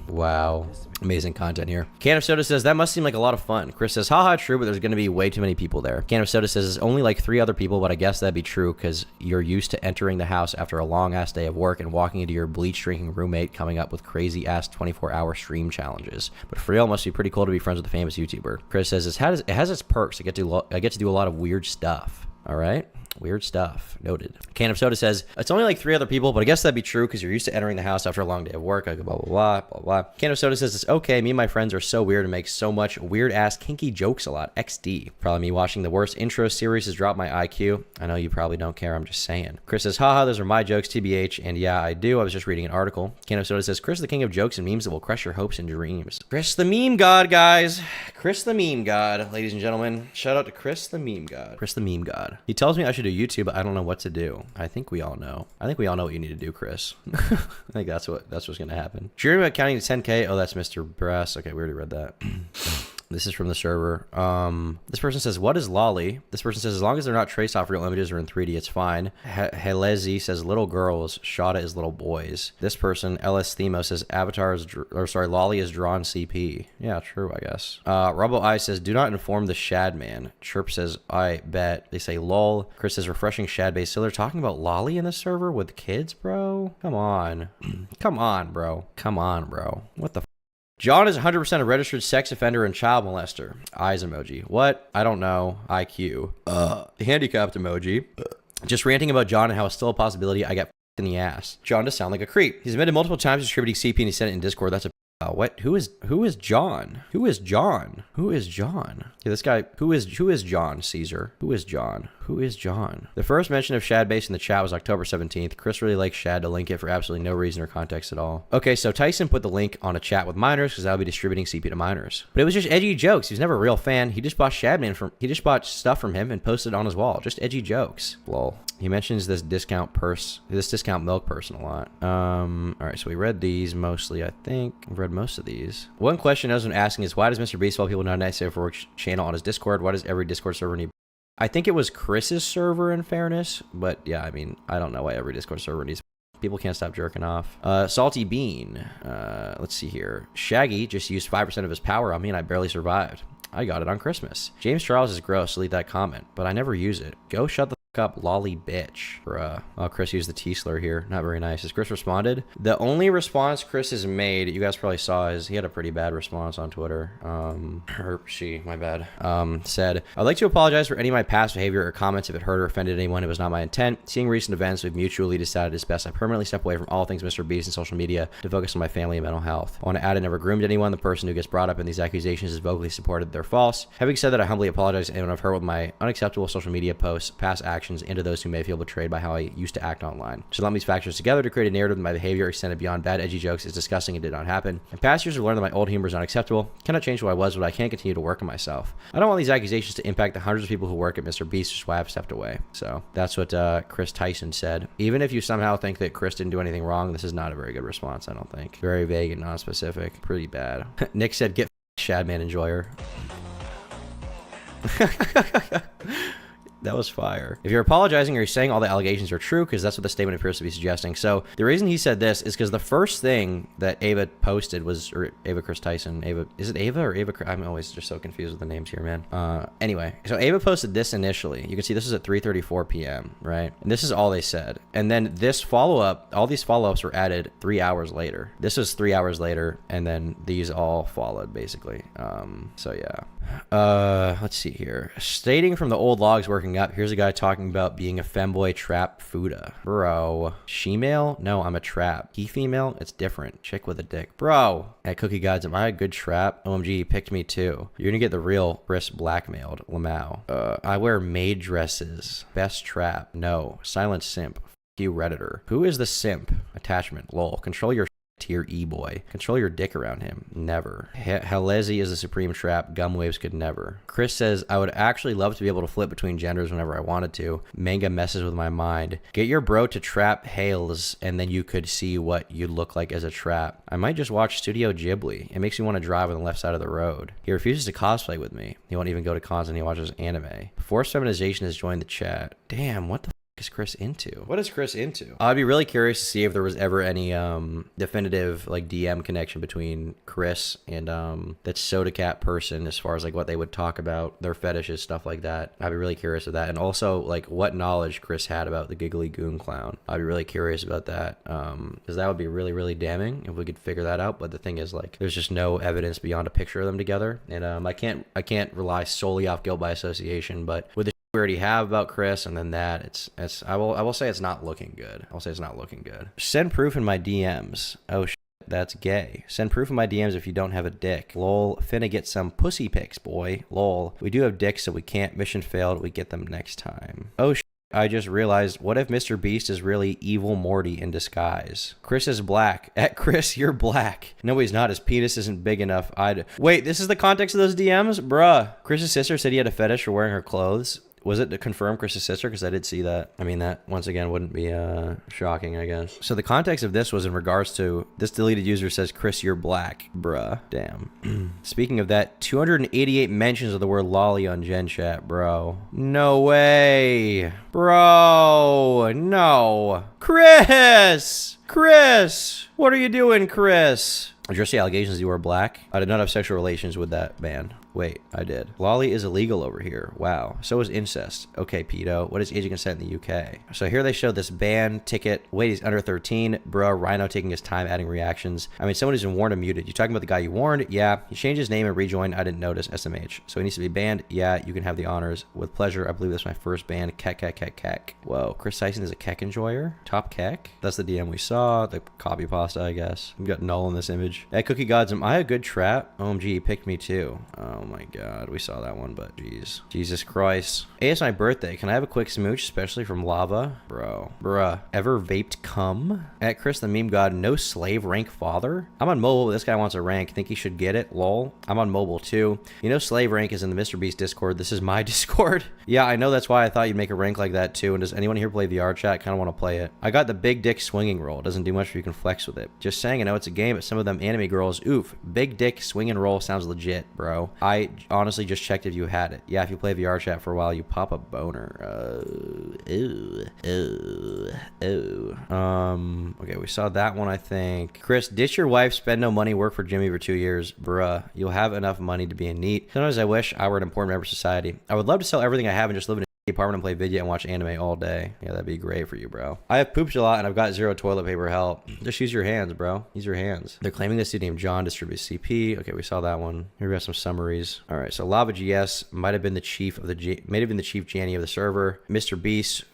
Wow. Amazing content here. Can of Soda says, that must seem like a lot of fun. Kris says, haha, true, but there's going to be way too many people there. Can of Soda says, it's only like 3 other people, but I guess that'd be true because you're used to entering the house after a long-ass day of work and walking into your bleach-drinking roommate coming up with crazy-ass 24-hour stream challenges. But for real, it must be pretty cool to be friends with a famous YouTuber. Kris says, it has its perks. I get to do a lot of weird stuff. All right? Weird stuff. Noted. Can of Soda says, it's only like 3 other people, but I guess that'd be true because you're used to entering the house after a long day of work. I go blah, blah, blah, blah, blah. Can of Soda says, it's okay. Me and my friends are so weird and make so much weird-ass kinky jokes a lot. XD. Probably me watching the worst intro series has dropped my IQ. I know you probably don't care. I'm just saying. Kris says, haha, those are my jokes, TBH. And yeah, I do. I was just reading an article. Can of Soda says, Kris the king of jokes and memes that will crush your hopes and dreams. Kris the Meme God, guys. Kris the Meme God, ladies and gentlemen. Shout out to Kris the Meme God. Kris the Meme God. He tells me I should do YouTube, but I don't know what to do. I think we all know. I think we all know what you need to do, Kris. I think that's what's gonna happen. Dreaming about counting to 10K. Oh, that's Mr. Brass. Okay, we already read that. This is from the server. This person says, what is lolly? This person says, as long as they're not traced off real images or in 3D, it's fine. Helezi says, little girls. Shada is little boys. This person, LS Themo, says, lolly is drawn CP. Yeah, true, I guess. Rubbo I says, do not inform the Shadman. Chirp says, I bet. They say, lol. Kris says, refreshing Shadbase. So they're talking about lolly in the server with kids, bro? Come on. Come on, bro. Come on, bro. What the f? John is 100% a registered sex offender and child molester. Eyes emoji. What? I don't know. IQ. Handicapped emoji. Just ranting about John and how it's still a possibility I get in the ass. John does sound like a creep. He's admitted multiple times distributing CP and he said it in Discord. That's a what? Who is John? Who is John? Who is John? Yeah, this guy. Who is John Caesar? Who is John? Who is John? The first mention of Shadbase in the chat was October 17th. Kris really likes Shad to link it for absolutely no reason or context at all. Okay, so Tyson put the link on a chat with minors because I'll be distributing CP to minors. But it was just edgy jokes. He was never a real fan. He just bought Shadman he just bought stuff from him and posted it on his wall. Just edgy jokes. Lol. He mentions this discount milk person a lot. All right, so we read these mostly, I think. We've read most of these. One question I was asking is, why does Mr. Beast follow people not nice for work channel on his Discord? Why does every Discord server need? I think it was Kris's server in fairness, but yeah, I mean, I don't know why every Discord server needs People can't stop jerking off. Salty Bean. Let's see here. Shaggy just used 5% of his power on me and I barely survived. I got it on Christmas. James Charles is gross. Delete that comment, but I never use it. Go shut the up, lolly bitch. Bruh. Oh, Kris used the T-slur here. Not very nice. Has Kris responded? The only response Kris has made, you guys probably saw, is he had a pretty bad response on Twitter. My bad. Said, I'd like to apologize for any of my past behavior or comments if it hurt or offended anyone. It was not my intent. Seeing recent events, we've mutually decided it's best I permanently step away from all things Mr. Beast and social media to focus on my family and mental health. I want to add I never groomed anyone. The person who gets brought up in these accusations is vocally supported. They're false. Having said that, I humbly apologize to anyone I've hurt with my unacceptable social media posts, past actions, and to those who may feel betrayed by how I used to act online. So lump these factors together to create a narrative that my behavior extended beyond bad edgy jokes is disgusting and did not happen. In past years, I've learned that my old humor is unacceptable. Cannot change who I was, but I can't continue to work on myself. I don't want these accusations to impact the hundreds of people who work at Mr. Beast, which is why I've stepped away. So that's what Kris Tyson said. Even if you somehow think that Kris didn't do anything wrong, this is not a very good response, I don't think. Very vague and non-specific. Pretty bad. Nick said, get Shadman enjoyer. That was fire. If you're apologizing or you're saying all the allegations are true, because that's what the statement appears to be suggesting. So the reason he said this is because the first thing that Ava posted was, or Ava Kris Tyson, Ava, is it Ava or Ava? I'm always just so confused with the names here, man. Anyway, so Ava posted this initially. You can see this is at 3:34 p.m., right? And this is all they said. And then this follow-up, all these follow-ups were added 3 hours later. This was 3 hours later, and then these all followed, basically. So yeah. Let's see here. Stating from the old logs working up, here's a guy talking about being a femboy trap fuda. Bro. She-male? No, I'm a trap. He female? It's different. Chick with a dick. Bro. At Cookie Gods, am I a good trap? OMG, he picked me too. You're gonna get the real Kris blackmailed. Lamau. I wear maid dresses. Best trap. No. Silent simp. F you, Redditor. Who is the simp? Attachment. Lol. Control your tier E-boy. Control your dick around him. Never. Halezi is the supreme trap. Gumwaves could never. Kris says, I would actually love to be able to flip between genders whenever I wanted to. Manga messes with my mind. Get your bro to trap Hales, and then you could see what you'd look like as a trap. I might just watch Studio Ghibli. It makes me want to drive on the left side of the road. He refuses to cosplay with me. He won't even go to cons and he watches anime. Forced feminization has joined the chat. Damn, what the is Kris into? What is Kris into? I'd be really curious to see if there was ever any definitive like DM connection between Kris and that Soda Cat person as far as like what they would talk about, their fetishes, stuff like that. I'd be really curious of that. And also like what knowledge Kris had about the Giggly Goon Clown. I'd be really curious about that because that would be really, really damning if we could figure that out. But the thing is, like, there's just no evidence beyond a picture of them together, and I can't rely solely off guilt by association. But with the we already have about Kris, and then that I will say it's not looking good. I'll say it's not looking good. Send proof in my DMs. Oh shit, that's gay. Send proof in my DMs if you don't have a dick. Lol, finna get some pussy pics, boy. Lol, we do have dicks, so we can't. Mission failed. We get them next time. Oh shit, I just realized, what if Mr. Beast is really evil Morty in disguise? Kris is black. At Kris, you're black. No, he's not. His penis isn't big enough. Wait, this is the context of those DMs? Bruh. Kris's sister said he had a fetish for wearing her clothes. Was it to confirm Kris's sister? Because I did see that. I mean, that, once again, wouldn't be shocking, I guess. So the context of this was in regards to, this deleted user says, Kris, you're black. Bruh. Damn. Speaking of that, 288 mentions of the word lolly on Gen Chat, bro. No way. Bro. No. Kris! Kris! What are you doing, Kris? Address the allegations you were black. I did not have sexual relations with that man. Wait, I did. Lolly is illegal over here. Wow. So is incest. Okay, pedo. What is age of consent in the UK? So here they show this ban ticket. Wait, he's under 13. Bro, Rhino taking his time adding reactions. I mean, someone who's been warned and muted. You talking about the guy you warned? Yeah. He changed his name and rejoined. I didn't notice. SMH. So he needs to be banned? Yeah. You can have the honors. With pleasure. I believe that's my first ban. Kek. Whoa. Kris Tyson is a kek enjoyer? Top kek? That's the DM we saw. The copy pasta, I guess. We've got null in this image. At Cookie Gods, am I a good trap? OMG, he picked me too. Oh my god, we saw that one, but jeez. Jesus Christ. Hey, it's my birthday. Can I have a quick smooch, especially from Lava? Bruh. Ever vaped cum? At Kris the meme god, no slave rank father? I'm on mobile, but this guy wants a rank. Think he should get it? Lol. I'm on mobile too. You know slave rank is in the Mr. Beast Discord. This is my Discord. Yeah, I know, that's why I thought you'd make a rank like that too. And does anyone here play VR chat? Kind of want to play it. I got the big dick swinging roll. Doesn't do much if you can flex with it. Just saying, I know it's a game, but some of them anime girls, oof. Big dick swing and roll sounds legit, bro. I honestly just checked if you had it. Yeah, if you play VR chat for a while, you pop a boner. Okay, we saw that one, I think. Kris, ditch your wife, spend no money, work for Jimmy for 2 years. Bruh, you'll have enough money to be in neat. Sometimes I wish I were an important member of society. I would love to sell everything I have and just live in a apartment and play video and watch anime all day. Yeah, that'd be great for you, bro. I have pooped a lot and I've got 0 toilet paper. Help. Just use your hands, bro. Use your hands. They're claiming this dude named John distributes CP. Okay, we saw that one. Here we got some summaries. All right, so Lava GS might have been the chief of the chief Janny of the server. Mr. Beast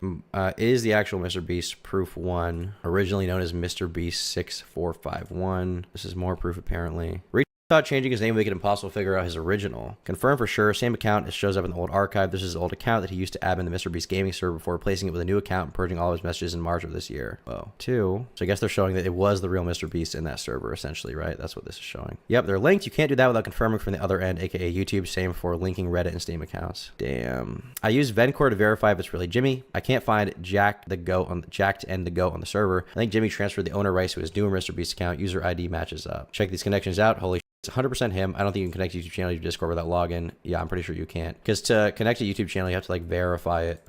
is the actual Mr. Beast proof 1, originally known as Mr. Beast 6451. This is more proof apparently. Thought changing his name would make it impossible to figure out his original. Confirmed for sure, same account. It shows up in the old archive. This is his old account that he used to admin the Mr. Beast gaming server before replacing it with a new account and purging all of his messages in March of this year. Whoa. 2. So I guess they're showing that it was the real Mr. Beast in that server, essentially, right? That's what this is showing. Yep, they're linked. You can't do that without confirming from the other end, aka YouTube. Same for linking Reddit and Steam accounts. Damn. I use Vencore to verify if it's really Jimmy. I can't find Jack to end the goat on the server. I think Jimmy transferred the owner rights to his new Mr. Beast account. User ID matches up. Check these connections out. Holy it's 100% him. I don't think you can connect to YouTube channel to Discord without login. Yeah, I'm pretty sure you can't. Because to connect to YouTube channel, you have to like verify it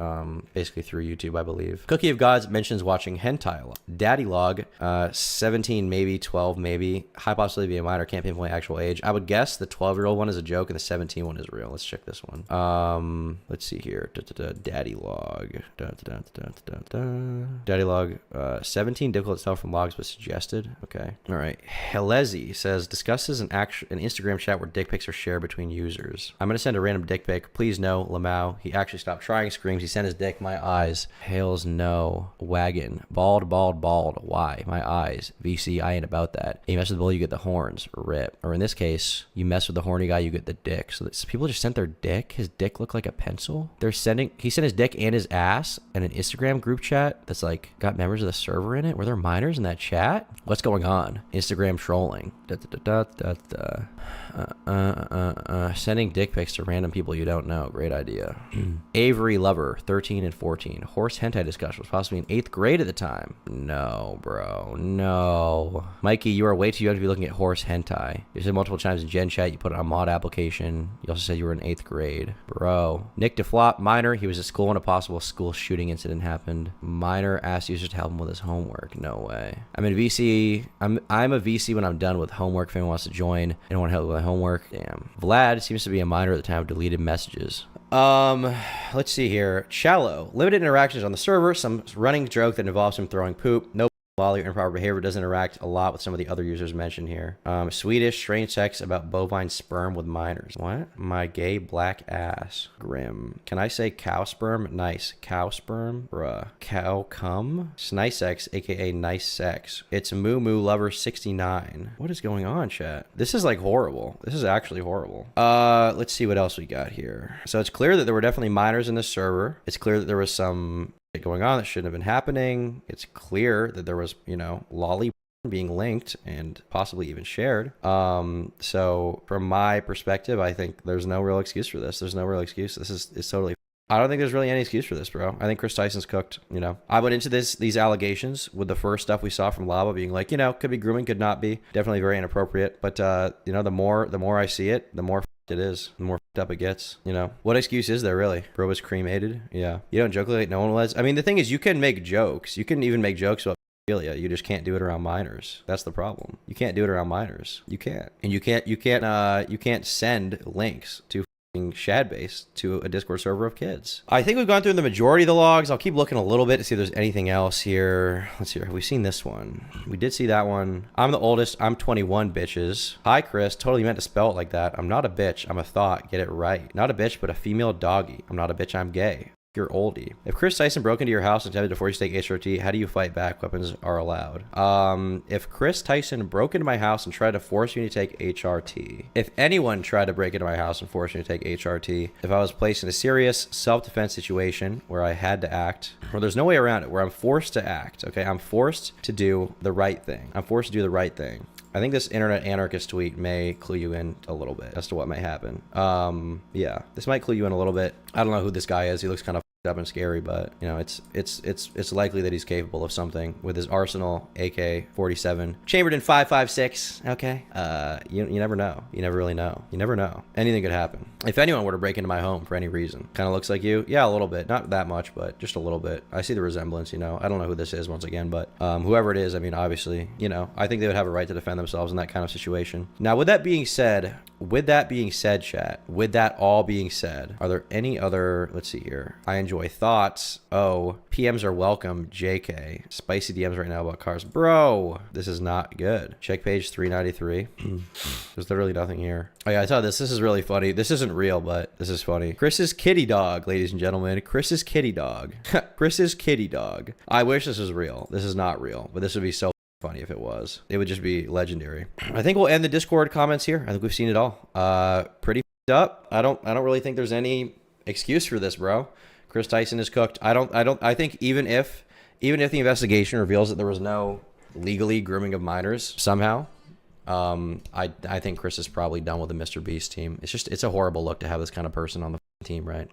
basically through YouTube, I believe. Cookie of Gods mentions watching hentai. Daddy log, 17 maybe, 12 maybe. High possibility to be a minor. Can't pinpoint actual age. I would guess the 12-year-old one is a joke and the 17 one is real. Let's check this one. Let's see here. Daddy log. Daddy log, 17 difficult to tell from logs but suggested. Okay. All right. Helezi says discusses an Instagram chat where dick pics are shared between users. I'm gonna send a random dick pic. Please no, Lamau. He actually stopped trying. Screams. He sent his dick. My eyes. Hails no. Wagon. Bald. Why? My eyes. VC. I ain't about that. You mess with the bull, you get the horns. Rip. Or in this case, you mess with the horny guy, you get the dick. So people just sent their dick. His dick looked like a pencil. He sent his dick and his ass in an Instagram group chat that's like got members of the server in it. Were there minors in that chat? What's going on? Instagram trolling. Sending dick pics to random people you don't know. Great idea. Avery Lover, 13 and 14. Horse hentai discussion was possibly in 8th grade at the time. No, bro. No. Mikey, you are way too young to be looking at horse hentai. You said multiple times in Gen Chat, you put it on mod application. You also said you were in 8th grade. Bro. Nick DeFlop, minor. He was at school when a possible school shooting incident happened. Minor asked users to help him with his homework. No way. I'm in VC. I'm a VC when I'm done with homework. If anyone wants to join and want to help with my homework. Damn. Vlad seems to be a minor at the time of deleted messages. Let's see here. Shallow. Limited interactions on the server. Some running joke that involves him throwing poop. No lolly or improper behavior. Doesn't interact a lot with some of the other users mentioned here. Swedish. Strange sex about bovine sperm with minors. What? My gay black ass. Grim. Can I say cow sperm? Nice. Cow sperm? Bruh. Cow cum? Nice sex, aka nice sex. It's Moo Moo Lover 69. What is going on, chat? This is like horrible. This is actually horrible. Let's see what else we got here. So it's clear that there were definitely minors in this server. It's clear that there was some going on that shouldn't have been happening. It's clear that there was, lolly being linked and possibly even shared. So from my perspective, I think there's no real excuse for this. There's no real excuse. This is totally. I don't think there's really any excuse for this, bro. I think Kris Tyson's cooked. I went into these allegations with the first stuff we saw from Lava being like, could be grooming, could not be. Definitely very inappropriate. But the more I see it, the more it is, the more up it gets. What excuse is there really? Bro was cremated. Yeah, you don't joke like no one was. I mean, the thing is, you can make jokes. You can even make jokes about pedophilia. You just can't do it around minors. That's the problem. You can't do it around minors. You can't, and you can't send links to Shadbase to a Discord server of kids. I think we've gone through the majority of the logs. I'll keep looking a little bit to see if there's anything else here. Let's see. Have we seen this one? We did see that one. I'm the oldest. I'm 21, bitches. Hi, Kris. Totally meant to spell it like that. I'm not a bitch. I'm a thought. Get it right. Not a bitch, but a female doggy. I'm not a bitch. I'm gay. You're oldie. If Kris Tyson broke into your house and attempted to force you to take HRT, how do you fight back? Weapons are allowed. If Kris Tyson broke into my house and tried to force me to take HRT, if anyone tried to break into my house and force me to take HRT, if I was placed in a serious self-defense situation where I had to act, where there's no way around it, where I'm forced to act, okay? I'm forced to do the right thing. I'm forced to do the right thing. I think this internet anarchist tweet may clue you in a little bit as to what may happen. Yeah, this might clue you in a little bit. I don't know who this guy is. He looks kind of up and scary, but you know, it's likely that he's capable of something with his arsenal, AK-47, chambered in 5.56. Okay, you never know. You never really know. You never know. Anything could happen. If anyone were to break into my home for any reason, kind of looks like you. Yeah, a little bit, not that much, but just a little bit. I see the resemblance. You know, I don't know who this is once again, but whoever it is, I mean, obviously, you know, I think they would have a right to defend themselves in that kind of situation. Now, with that being said, chat, with that all being said, are there any other, let's see here. I enjoy thoughts. Oh, PMs are welcome. JK. Spicy DMs right now about cars. Bro, this is not good. Check page 393. There's literally nothing here. Oh yeah, I saw this. This is really funny. This isn't real, but this is funny. Chris's kitty dog, ladies and gentlemen. Chris's kitty dog. Chris's kitty dog. I wish this was real. This is not real, but this would be so funny if it was. It would just be legendary. I think we'll end the Discord comments here. I think we've seen it all. Pretty up. I don't really think there's any excuse for this, bro. Kris Tyson is cooked. I think even if the investigation reveals that there was no legally grooming of minors somehow, I think Kris is probably done with the Mr. Beast team. It's a horrible look to have this kind of person on the team, right?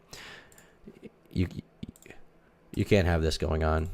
You can't have this going on.